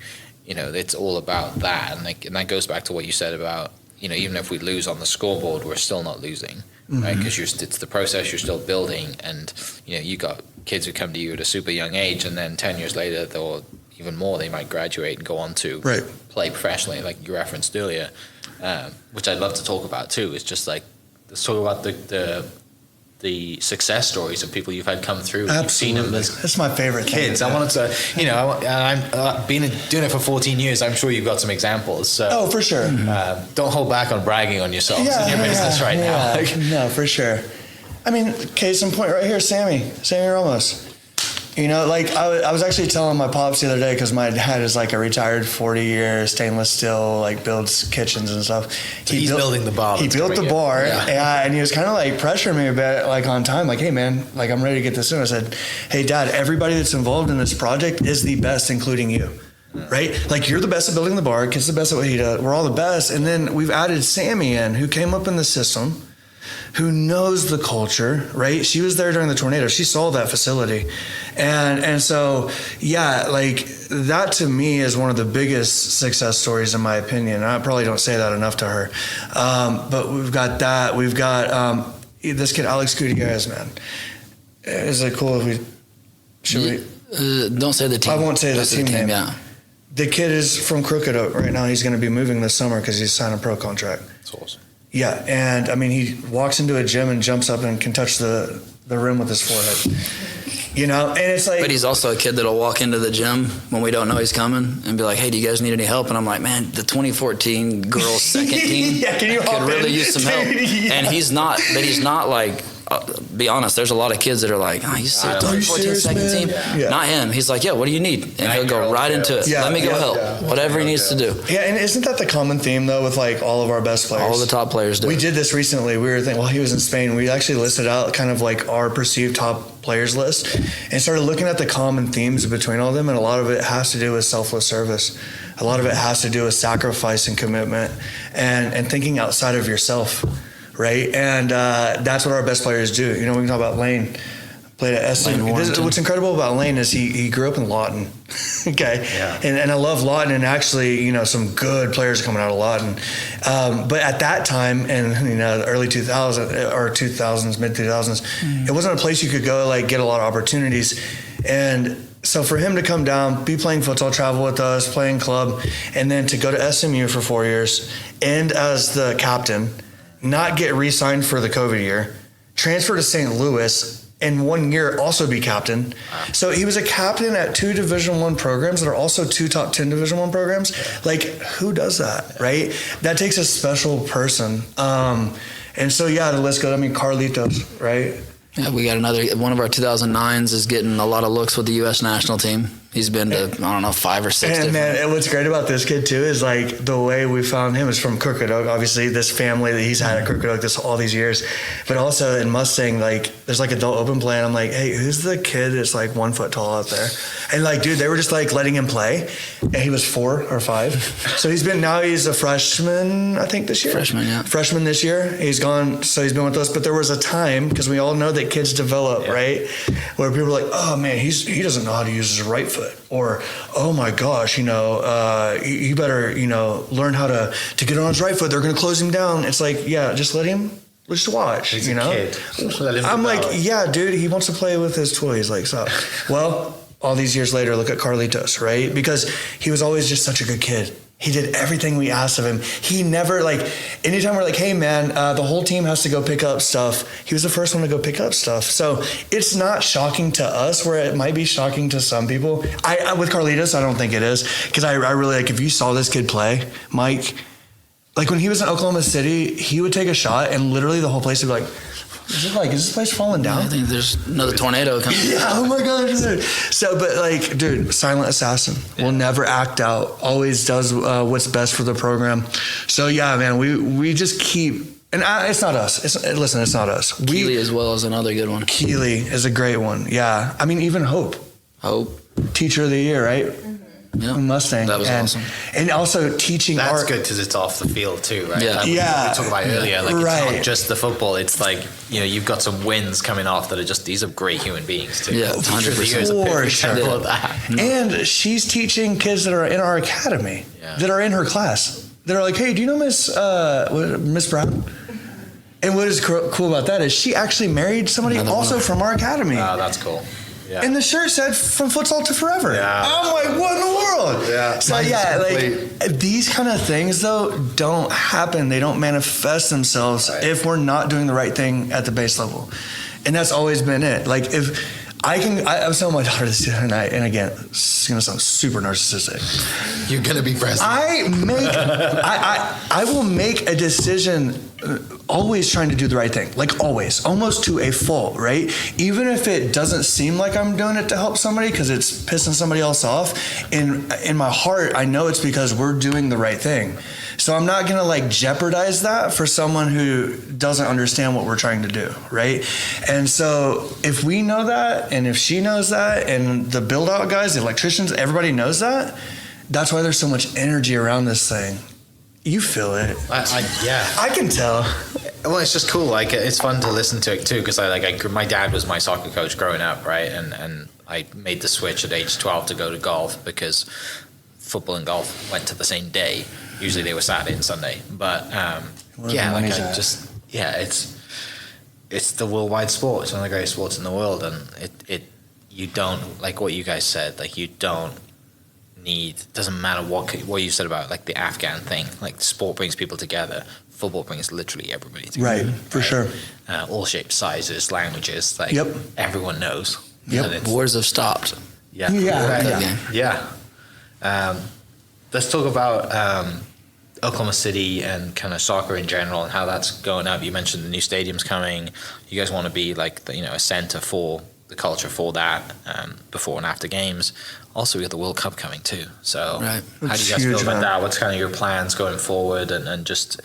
it's all about that. And that goes back to what you said about, even if we lose on the scoreboard, we're still not losing, right? Because it's the process, you're still building, and you got kids who come to you at a super young age, and then 10 years later, or even more, they might graduate and go on to play professionally, like you referenced earlier. Which I'd love to talk about too. It's just like, let's talk about the success stories of people you've had come through. Absolutely. You've seen them as that's my favorite kids. thing. I wanted to, I've been doing it for 14 years. I'm sure you've got some examples. So, for sure. Don't hold back on bragging on yourselves in your business right now. No, for sure. I mean, case in point right here, Sammy Ramos. I was actually telling my pops the other day, because my dad is like a retired 40-year stainless steel, like builds kitchens and stuff. So he's building the bar. He built the bar, and he was kind of like pressuring me a bit, like on time, like, hey man, like I'm ready to get this in. I said, hey Dad, everybody that's involved in this project is the best, including you. Right? Like you're the best at building the bar, Kit's the best at what he does. We're all the best. And then we've added Sammy in, who came up in the system, who knows the culture, right? She was there during the tornado. She saw that facility. And so, like that to me is one of the biggest success stories in my opinion. I probably don't say that enough to her. But we've got that. We've got this kid, Alex Gutierrez, man. Is it cool if we... Don't say the team. I won't say the team name. Yeah. The kid is from Crooked Oak right now. He's going to be moving this summer because he's signed a pro contract. That's awesome. Yeah, and I mean, he walks into a gym and jumps up and can touch the rim with his forehead. And it's like... But he's also a kid that'll walk into the gym when we don't know he's coming and be like, hey, do you guys need any help? And I'm like, man, the 2014 girls second team could really use some help. And he's not like... be honest, there's a lot of kids that are like, oh, he's 14 second team. Yeah. Not him. He's like, yeah, what do you need? And he'll go right into it. Let me go help. Whatever he needs to do. Yeah, and isn't that the common theme, though, with like all of our best players? All the top players do. We did this recently. We were thinking, while he was in Spain, we actually listed out kind of like our perceived top players list and started looking at the common themes between all of them. And a lot of it has to do with selfless service. A lot of it has to do with sacrifice and commitment and thinking outside of yourself. Right, and that's what our best players do. We can talk about Lane. Played at SMU. What's incredible about Lane is he grew up in Lawton. Okay, and I love Lawton, and actually, some good players coming out of Lawton. But at that time, in the early 2000s or 2000s, mid 2000s, it wasn't a place you could go like get a lot of opportunities. And so for him to come down, be playing futsal, travel with us, playing club, and then to go to SMU for 4 years, end as the captain. Not get re-signed for the COVID year, transfer to St. Louis, and 1 year also be captain. So he was a captain at 2 Division I programs that are also 2 top 10 Division I programs. Like, who does that, right? That takes a special person. And so, the list goes. I mean, Carlitos, right? Yeah, we got another one of our 2009s is getting a lot of looks with the U.S. national team. He's been to, 5 or 6 and man, and what's great about this kid too is like the way we found him is from Crooked Oak. Obviously, this family that he's had at Crooked Oak all these years, but also in Mustang, like there's like adult open play. And I'm like, hey, who's the kid that's like 1 foot tall out there? And like, dude, they were just like letting him play, and he was 4 or 5. So he's a freshman, I think this year. Freshman this year. He's gone. So he's been with us. But there was a time, because we all know that kids develop, right, where people are like, oh man, he doesn't know how to use his right foot. foot, or, oh my gosh, you better, learn how to get on his right foot. They're going to close him down. It's like, yeah, just let him. Just watch, He's a kid. I'm like, yeah, dude, he wants to play with his toys. Like, stop. Well, all these years later, look at Carlitos, right? Because he was always just such a good kid. He did everything we asked of him. He never, anytime we're like, hey, man, the whole team has to go pick up stuff, he was the first one to go pick up stuff. So it's not shocking to us, where it might be shocking to some people. With Carlitos, I don't think it is. Because I really, if you saw this kid play, Mike, when he was in Oklahoma City, he would take a shot and literally the whole place would be like, is this place falling down? I think there's another tornado coming. Yeah, oh my God. So, but dude, silent assassin. Will never act out. Always does what's best for the program. So yeah, man, we just keep, and it's not us. It's not us. Keely as well is another good one. Keely is a great one. Yeah. I mean, even Hope, Teacher of the Year, right? Yeah, Mustang. That was awesome. And also teaching That's art. good because it's off the field too, right? Yeah. We talked about earlier. It's Right. not just the football. It's you've got some wins coming off that are just, these are great human beings too. Yeah, 100%. For sure. Of that. And she's teaching kids that are in our academy, that are in her class. That are like, hey, do you know Miss Brown? And what is cool about that is she actually married somebody also from our academy. Wow, that's cool. Yeah. And the shirt said "From Futsal to Forever." Yeah. I'm like, what in the world? Yeah. So these kind of things though don't happen. They don't manifest themselves if we're not doing the right thing at the base level, and that's always been it. If I was telling my daughter this the other night, and again, it's gonna sound super narcissistic. You're gonna be president. I will make a decision always trying to do the right thing, always, almost to a fault, right? Even if it doesn't seem like I'm doing it to help somebody because it's pissing somebody else off, in my heart, I know it's because we're doing the right thing. So I'm not gonna jeopardize that for someone who doesn't understand what we're trying to do, right? And so if we know that, and if she knows that, and the build out guys, the electricians, everybody knows that, that's why there's so much energy around this thing. You feel it. I can tell. Well, it's just cool. It's fun to listen to it too, because my dad was my soccer coach growing up, right? And I made the switch at age 12 to go to golf because football and golf went to the same day. Usually they were Saturday and Sunday, but it's the worldwide sport. It's one of the greatest sports in the world, and you don't, like what you guys said, you don't need, doesn't matter what you said about the Afghan thing, sport brings people together. Football brings literally everybody together. Right, for sure. All shapes, sizes, languages, everyone knows. Yep. Wars have stopped. Yeah. Let's talk about Oklahoma City and kind of soccer in general and how that's going up. You mentioned the new stadium's coming. You guys want to be a center for the culture for that before and after games. Also, we got the World Cup coming too. So how do you guys feel about that? What's kind of your plans going forward? And just,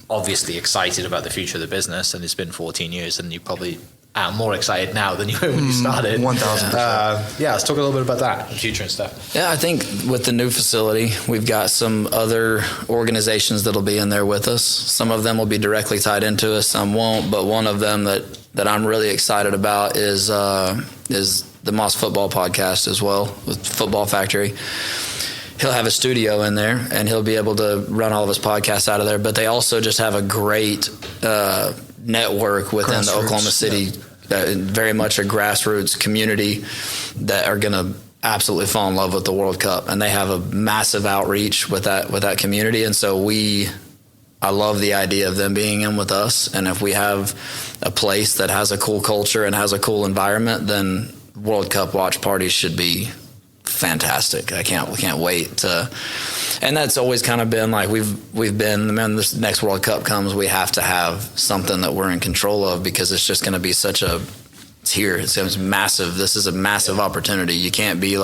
obviously excited about the future of the business. And it's been 14 years and you probably are more excited now than you were when you started. 1,000%. Let's talk a little bit about that, the future and stuff. Yeah, I think with the new facility, we've got some other organizations that'll be in there with us. Some of them will be directly tied into us, some won't. But one of them that I'm really excited about is the Moss Football Podcast as well, with Football Factory. He'll have a studio in there, and he'll be able to run all of his podcasts out of there. But they also just have a great network within the Oklahoma City, very much a grassroots community that are going to absolutely fall in love with the World Cup, and they have a massive outreach with that community. And so I love the idea of them being in with us, and if we have a place that has a cool culture and has a cool environment, then World Cup watch parties should be fantastic. We can't wait to, and that's always kind of been we've been, man, this next World Cup comes, we have to have something that we're in control of, because it's just going to be it's here. It's massive. This is a massive opportunity. We can't be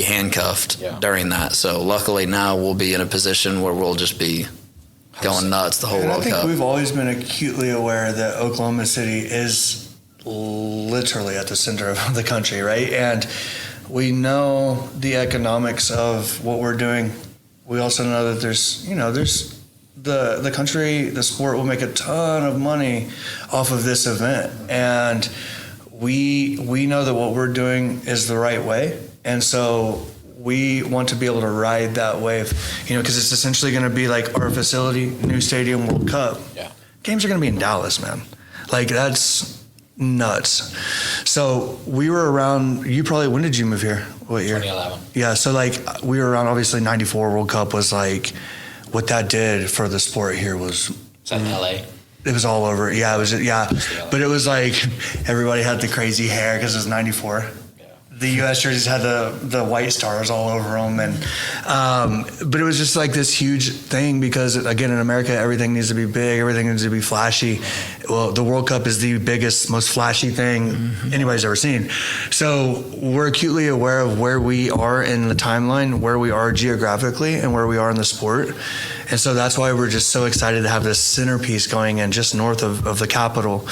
handcuffed during that. So luckily now we'll be in a position where we'll just be going nuts the whole World Cup. I think we've always been acutely aware that Oklahoma City is literally at the center of the country, right? And we know the economics of what we're doing. We also know that there's the country, the sport will make a ton of money off of this event. And we know that what we're doing is the right way, and so we want to be able to ride that wave, because it's essentially going to be like our facility, new stadium, World Cup. Yeah. Games are going to be in Dallas, man. Like, that's nuts. So we were around, when did you move here? What year? 2011. Yeah, so like we were around, obviously 94 World Cup was like, what that did for the sport here was. Is that in LA? It was all over. Yeah, it was, but it was like everybody had the crazy hair because it was 94. The U.S. jerseys had the white stars all over them, but it was just like this huge thing because, again, in America, everything needs to be big, everything needs to be flashy. Well, the World Cup is the biggest, most flashy thing anybody's ever seen. So we're acutely aware of where we are in the timeline, where we are geographically, and where we are in the sport. And so that's why we're just so excited to have this centerpiece going in just north of the capital.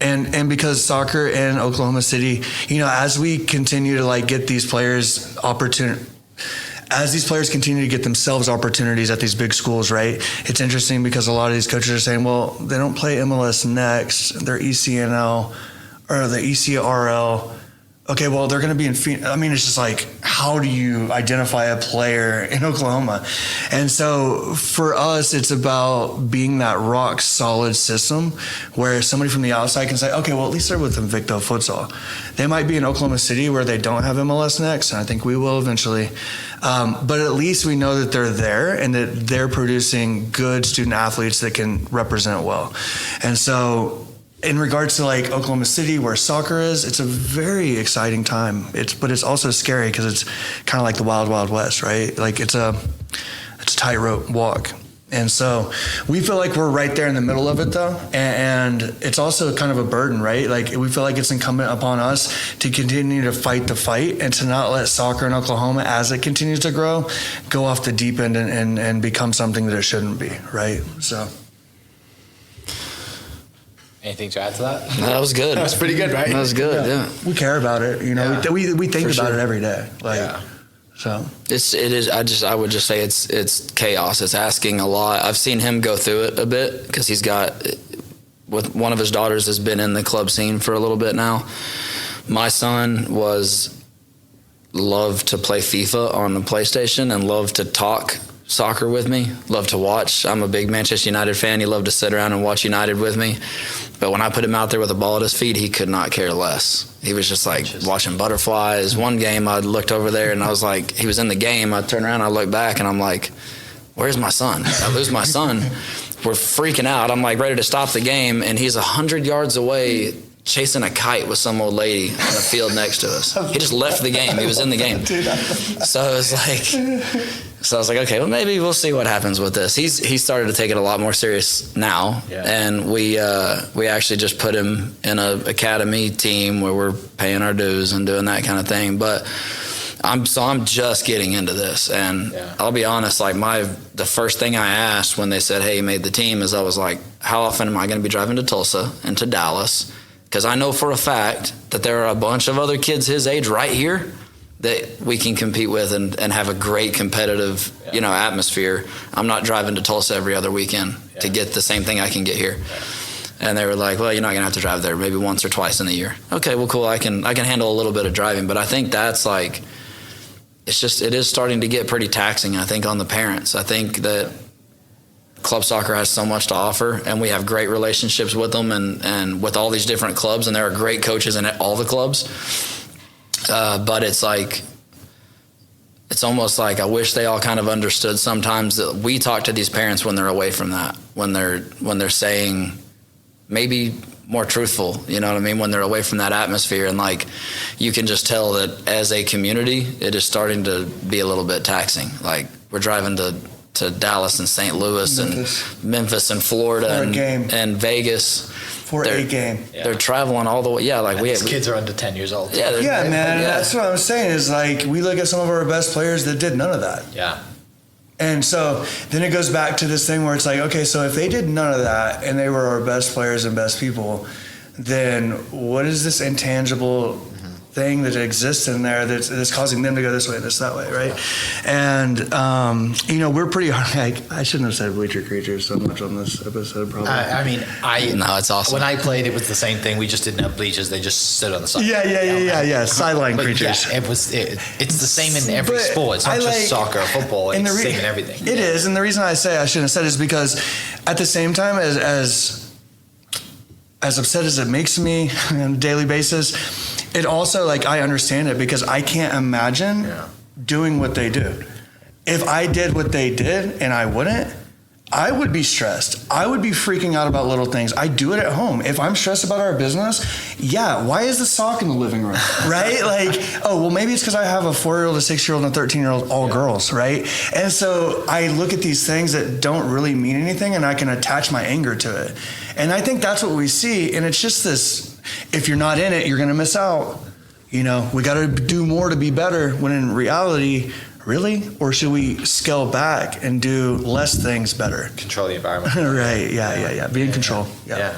And because soccer in Oklahoma City, as we continue to like get these players as these players continue to get themselves opportunities at these big schools, right? It's interesting because a lot of these coaches are saying, well, they don't play MLS Next, they're ECNL or the ECRL. Okay, well, they're going to be in Phoenix. I mean, it's just like, how do you identify a player in Oklahoma? And so for us, it's about being that rock solid system where somebody from the outside can say, okay, well, at least they're with Invicto Futsal. They might be in Oklahoma City where they don't have MLS Next, and I think we will eventually. But at least we know that they're there and that they're producing good student athletes that can represent well. And so in regards to like Oklahoma City, where soccer is, it's a very exciting time. But it's also scary because it's kind of like the wild, wild west, right? Like it's a tightrope walk. And so we feel like we're right there in the middle of it, though. And it's also kind of a burden, right? Like we feel like it's incumbent upon us to continue to fight the fight and to not let soccer in Oklahoma, as it continues to grow, go off the deep end and become something that it shouldn't be, right? So. Anything to add to that? That was good. That was pretty good, right? That was good, yeah. We care about it, we think For about sure. it every day. So It is. I would just say it's chaos. It's asking a lot. I've seen him go through it a bit because he's got, with one of his daughters has been in the club scene for a little bit now. My son loved to play FIFA on the PlayStation and loved to talk soccer with me, loved to watch. I'm a big Manchester United fan. He loved to sit around and watch United with me. But when I put him out there with a ball at his feet, he could not care less. He was just like watching butterflies. One game I looked over there and I was like, he was in the game. I turned around, I looked back and I'm like, where's my son? I lose my son. We're freaking out. I'm like ready to stop the game and he's 100 yards away chasing a kite with some old lady on the field next to us. He just left the game. He was in the game. So it was like, so I was like, okay, well, maybe we'll see what happens with this. He started to take it a lot more serious now, and we actually just put him in a academy team where we're paying our dues and doing that kind of thing. But I'm just getting into this, and I'll be honest, like the first thing I asked when they said, hey, you made the team, is I was like, how often am I going to be driving to Tulsa and to Dallas? Because I know for a fact that there are a bunch of other kids his age right here that we can compete with and have a great competitive, atmosphere. I'm not driving to Tulsa every other weekend to get the same thing I can get here. And they were like, well, you're not gonna have to drive there maybe once or twice in the year. Okay, well, cool. I can handle a little bit of driving, but I think that's like, it is starting to get pretty taxing, I think, on the parents. I think that club soccer has so much to offer, and we have great relationships with them and with all these different clubs, and there are great coaches in all the clubs. But it's like, it's almost like I wish they all kind of understood sometimes that we talk to these parents when they're away from that, when they're saying maybe more truthful, you know what I mean, when they're away from that atmosphere. And like, you can just tell that as a community, it is starting to be a little bit taxing. Like, we're driving to Dallas and St. Louis and Memphis and Florida and Vegas. For a game. They're traveling all the way. Yeah, like these kids are under 10 years old. Yeah, man. That's what I was saying is like, we look at some of our best players that did none of that. Yeah. And so then it goes back to this thing where it's like, okay, so if they did none of that and they were our best players and best people, then what is this intangible thing that exists in there that's causing them to go this way, this that way, right? And we're pretty I shouldn't have said bleacher creatures so much on this episode, probably. No, it's awesome. When I played, it was the same thing. We just didn't have bleachers; they just stood on the side. Yeah. Sideline creatures. Yeah, it's the same in every sport. It's not just soccer or football. It's the same in everything. It is, and the reason I say I shouldn't have said it is because at the same time as upset as it makes me on a daily basis, it also, like, I understand it because I can't imagine doing what they do. If I did what they did and I wouldn't, I would be stressed. I would be freaking out about little things. I do it at home. If I'm stressed about our business, why is the sock in the living room, right? Like, oh, well, maybe it's because I have a 4-year-old, a 6-year-old, and a 13-year-old, all girls, right? And so I look at these things that don't really mean anything, and I can attach my anger to it. And I think that's what we see, and it's just this, if you're not in it, you're going to miss out. We got to do more to be better, when in reality, really? Or should we scale back and do less things better? Control the environment. Right, yeah. Be in control. Yeah.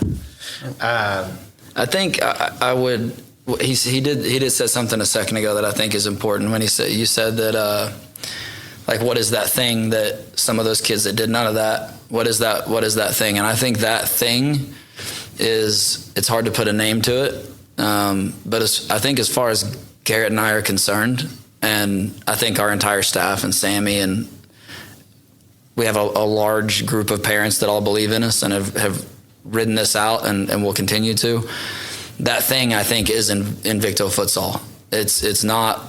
I think I would. He did say something a second ago that I think is important when you said that like, what is that thing that some of those kids that did none of that? What is that thing? And I think that thing it's hard to put a name to it. But I think as far as Garrett and I are concerned, and I think our entire staff and Sammy, and we have a large group of parents that all believe in us and have ridden this out and will continue to. That thing, I think, is in Invicto Futsal. It's not,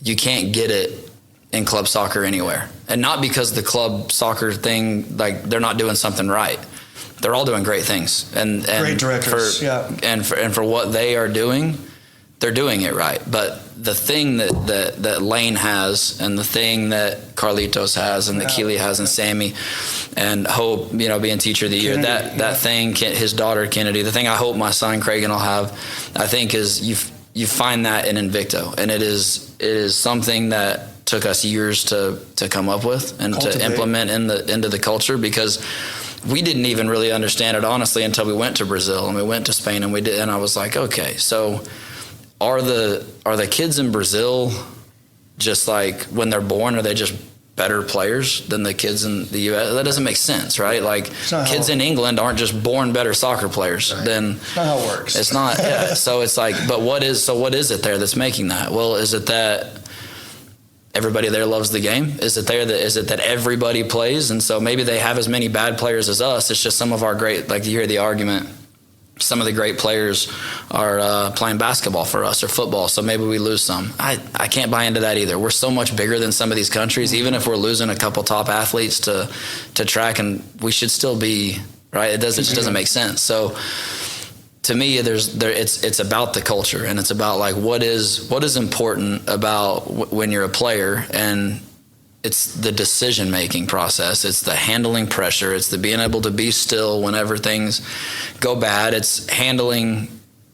you can't get it in club soccer anywhere. And not because the club soccer thing, like, they're not doing something right. They're all doing great things. And great directors, And for what they are doing, they're doing it right. But the thing that Lane has, and the thing that Carlitos has, and that Keely has, and Sammy, and Hope, being teacher of the year, that thing, his daughter Kennedy, the thing I hope my son Cragen will have, I think, is you find that in Invicto, and it is something that took us years to come up with and to implement into the culture, because we didn't even really understand it honestly until we went to Brazil and we went to Spain and I was like, okay, so are the kids in Brazil just like, when they're born, are they just better players than the kids in the U.S.? That doesn't make sense, right? Like, kids in England aren't just born better soccer players. Right. It's not how it works. It's not. Yeah. So it's like, but what is it there that's making that? Well, is it that everybody there loves the game? Is it that everybody plays? And so maybe they have as many bad players as us. It's just some of our great, like, you hear the argument, some of the great players are playing basketball for us or football, so maybe we lose some. I can't buy into that either. We're so much bigger than some of these countries, even if we're losing a couple top athletes to track, and we should still be, right? It just doesn't make sense. So to me, it's about the culture, and it's about, like, what is important about when you're a player, and it's the decision-making process. It's the handling pressure. It's the being able to be still whenever things go bad. It's handling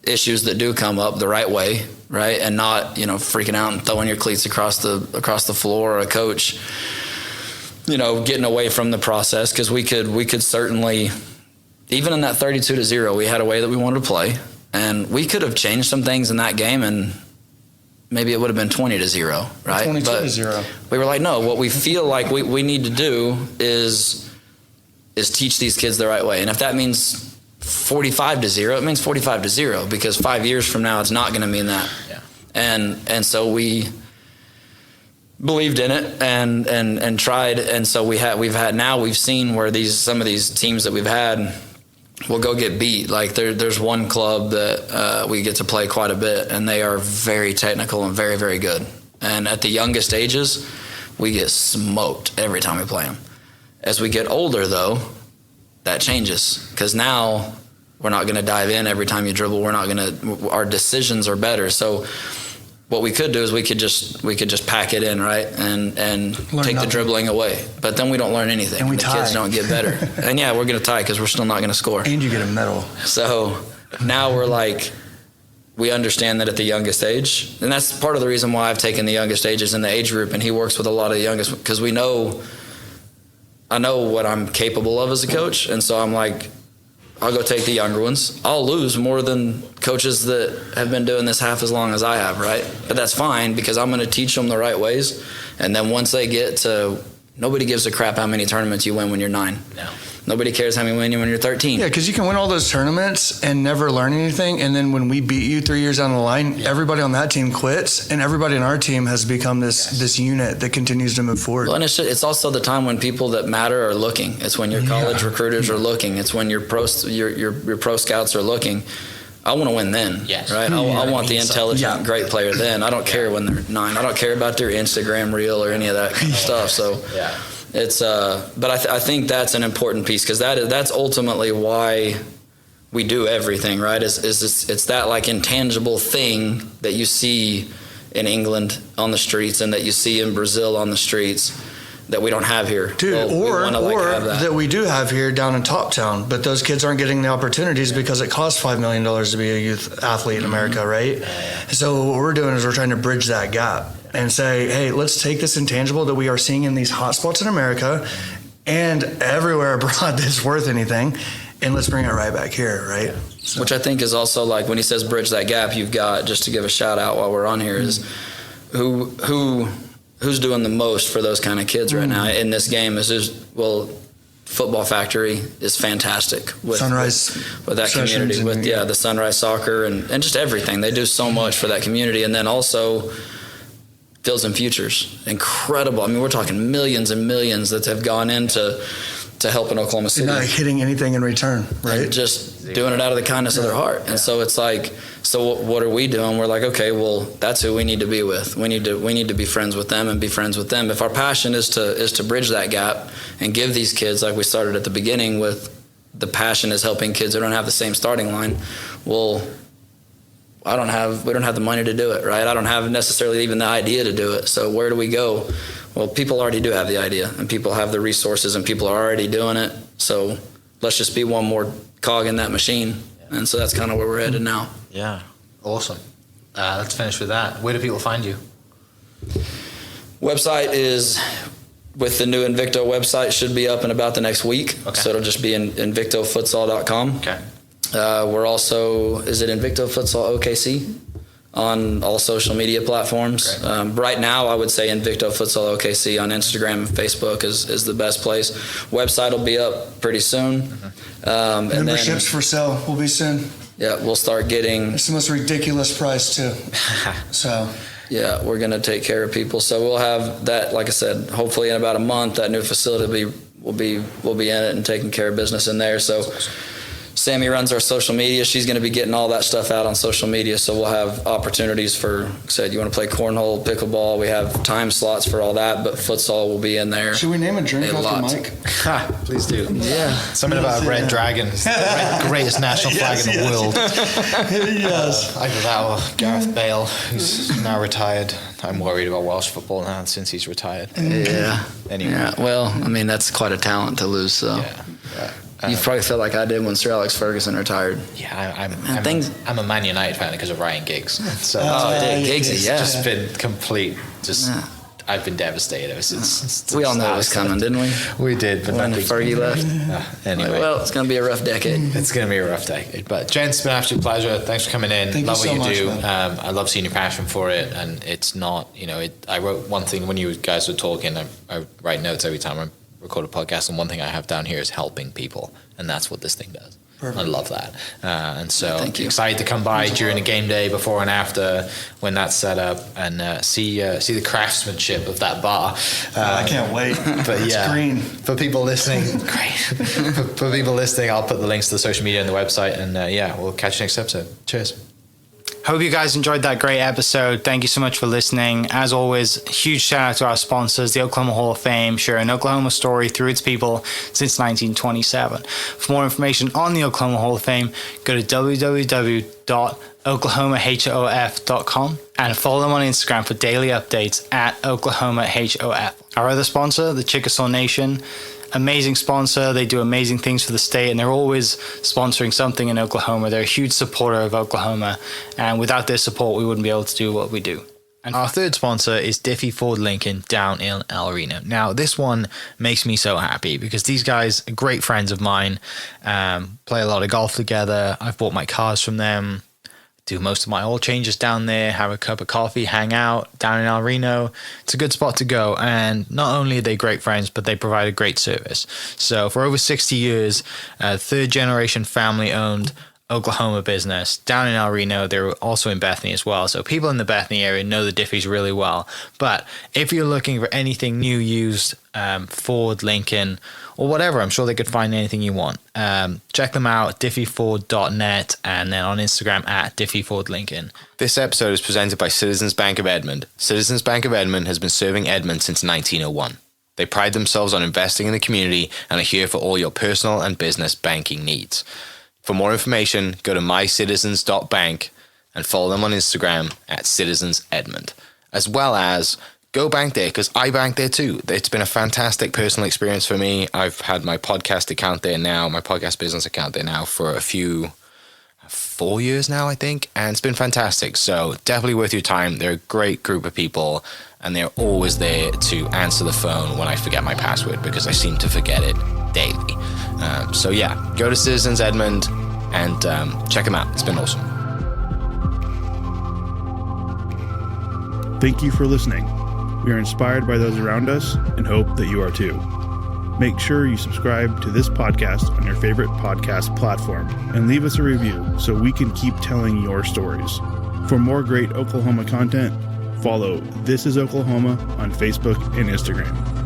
issues that do come up the right way, right? And not, freaking out and throwing your cleats across the floor, or a coach, getting away from the process. Because we could certainly, even in that 32-0, we had a way that we wanted to play, and we could have changed some things in that game, and maybe it would have been 20-0, right? 22-0. We were like, no, what we feel like we need to do is teach these kids the right way. And if that means 45-0, it means 45-0, because 5 years from now, it's not going to mean that. Yeah. And so we believed in it and tried. And so we've seen where some of these teams that we've had will go get beat. Like, there's one club that we get to play quite a bit, and they are very technical and very, very good. And at the youngest ages, we get smoked every time we play them. As we get older, though, that changes, because now we're not going to dive in every time you dribble. Our decisions are better. So what we could do is we could just pack it in, right, and take the dribbling away. But then we don't learn anything. And the kids don't get better. And we're going to tie because we're still not going to score. And you get a medal. So now we're like, we understand that at the youngest age, and that's part of the reason why I've taken the youngest ages in the age group, and he works with a lot of the youngest, because I know what I'm capable of as a coach, and so I'm like, I'll go take the younger ones. I'll lose more than coaches that have been doing this half as long as I have, right? But that's fine because I'm going to teach them the right ways. And then once they get to, nobody gives a crap how many tournaments you win when you're 9. No. Nobody cares how many win you when you're 13. Yeah, because you can win all those tournaments and never learn anything. And then when we beat you 3 years down the line, everybody on that team quits. And everybody on our team has become this unit that continues to move forward. Well, and it's also the time when people that matter are looking. It's when your college recruiters are looking. It's when your pro scouts are looking. I want to win then, Yes. right? I want the intelligent, great player then. I don't care when they're 9. I don't care about their Instagram reel or any of that kind of stuff. So it's, but I think that's an important piece because that's ultimately why we do everything, right? It's that like intangible thing that you see in England on the streets and that you see in Brazil on the streets that we don't have here. Dude, or have that we do have here down in Top Town, but those kids aren't getting the opportunities because it costs $5 million to be a youth athlete in America, right? So what we're doing is we're trying to bridge that gap and say, hey, let's take this intangible that we are seeing in these hotspots in America and everywhere abroad that's worth anything, and let's bring it right back here, right? So. Which I think is also like when he says bridge that gap, you've got, just to give a shout out while we're on here, is who's doing the most for those kind of kids right now in this game Football Factory is fantastic with Sunrise with that community, with the Sunrise Soccer and just everything. They do so much for that community. And then also Fields and Futures, incredible. I mean, we're talking millions and millions that have gone into helping Oklahoma City. Not hitting anything in return, right? And just doing it out of the kindness of their heart. And so it's like, so what are we doing? We're like, okay, well, that's who we need to be with. We need to be friends with them and be friends with them. If our passion is to bridge that gap and give these kids, like we started at the beginning with, the passion is helping kids who don't have the same starting line. Well, we don't have the money to do it, right? I don't have necessarily even the idea to do it. So where do we go? Well, people already do have the idea, and people have the resources, and people are already doing it. So let's just be one more cog in that machine. And so that's kind of where we're headed now. Yeah, awesome. Let's finish with that. Where do people find you? Website is, with the new Invicto website, should be up in about the next week. Okay. So it'll just be in invictofutsal.com. Okay. We're also, is it Invicto Futsal OKC? On all social media platforms. Right now, I would say Invicto Futsal OKC on Instagram and Facebook is the best place. Website will be up pretty soon. Memberships for sale will be soon. Yeah, we'll start getting. It's the most ridiculous price too. So. Yeah, we're going to take care of people. So we'll have that, like I said, hopefully in about a month, that new facility will be in it and taking care of business in there. So. Sammy runs our social media. She's going to be getting all that stuff out on social media, so we'll have opportunities for, like I said, you want to play cornhole, pickleball. We have time slots for all that, but futsal will be in there. Should we name a drink after Mike? Please do. Yeah. Something about Red Dragon, the greatest national flag in the world. Yes. Either that or Gareth Bale, who's now retired. I'm worried about Welsh football now since he's retired. Yeah. Anyway. Yeah. Well, I mean, that's quite a talent to lose, so. Yeah. You probably felt like I did when Sir Alex Ferguson retired. Yeah, I'm a Man United fan because of Ryan Giggs. So Giggsy, yeah. It's just been complete. I've been devastated ever since. We all knew it was coming, didn't we? We did, but when nothing's Fergie left. Anyway, well, it's going to be a rough decade. It's going to be a rough decade. But gents, it's been an absolute pleasure. Thanks for coming in. Love what you do. I love seeing your passion for it, and it's not. I wrote one thing when you guys were talking. I write notes every time I record a podcast, and one thing I have down here is helping people, and that's what this thing does. Perfect. I love that. And so excited to come by during a game day, before and after, when that's set up, and see the craftsmanship of that bar. I can't wait. But it's green. For people listening, great. For people listening, I'll put the links to the social media and the website, and we'll catch you next episode. Cheers. Hope you guys enjoyed that great episode. Thank you so much for listening. As always, huge shout out to our sponsors, the Oklahoma Hall of Fame, sharing Oklahoma story through its people since 1927. For more information on the Oklahoma Hall of Fame, go to www.oklahomahof.com and follow them on Instagram for daily updates at oklahomahof. Our other sponsor, the Chickasaw Nation, amazing sponsor. They do amazing things for the state, and they're always sponsoring something in Oklahoma. They're a huge supporter of Oklahoma, and without their support, we wouldn't be able to do what we do. And our third sponsor is Diffie Ford Lincoln down in El Reno. Now, this one makes me so happy because these guys are great friends of mine, play a lot of golf together. I've bought my cars from them, do most of my oil changes down there, have a cup of coffee, hang out down in El Reno. It's a good spot to go. And not only are they great friends, but they provide a great service. So for over 60 years, third generation family owned Oklahoma business down in El Reno. They're also in Bethany as well. So people in the Bethany area know the Diffies really well. But if you're looking for anything new, used, Ford, Lincoln, or whatever, I'm sure they could find anything you want. Check them out, diffieford.net, and then on Instagram at diffiefordlincoln. This episode is presented by Citizens Bank of Edmond. Citizens Bank of Edmond has been serving Edmond since 1901. They pride themselves on investing in the community and are here for all your personal and business banking needs. For more information, go to mycitizens.bank and follow them on Instagram at citizensedmond, as well as go bank there, because I bank there too. It's been a fantastic personal experience for me. I've had my podcast account there now, my podcast business account there now for 4 years now, I think, and it's been fantastic. So definitely worth your time. They're a great group of people, and they're always there to answer the phone when I forget my password, because I seem to forget it daily. So yeah, go to Citizens Edmond and check them out. It's been awesome. Thank you for listening. We are inspired by those around us and hope that you are too. Make sure you subscribe to this podcast on your favorite podcast platform and leave us a review so we can keep telling your stories. For more great Oklahoma content, follow This Is Oklahoma on Facebook and Instagram.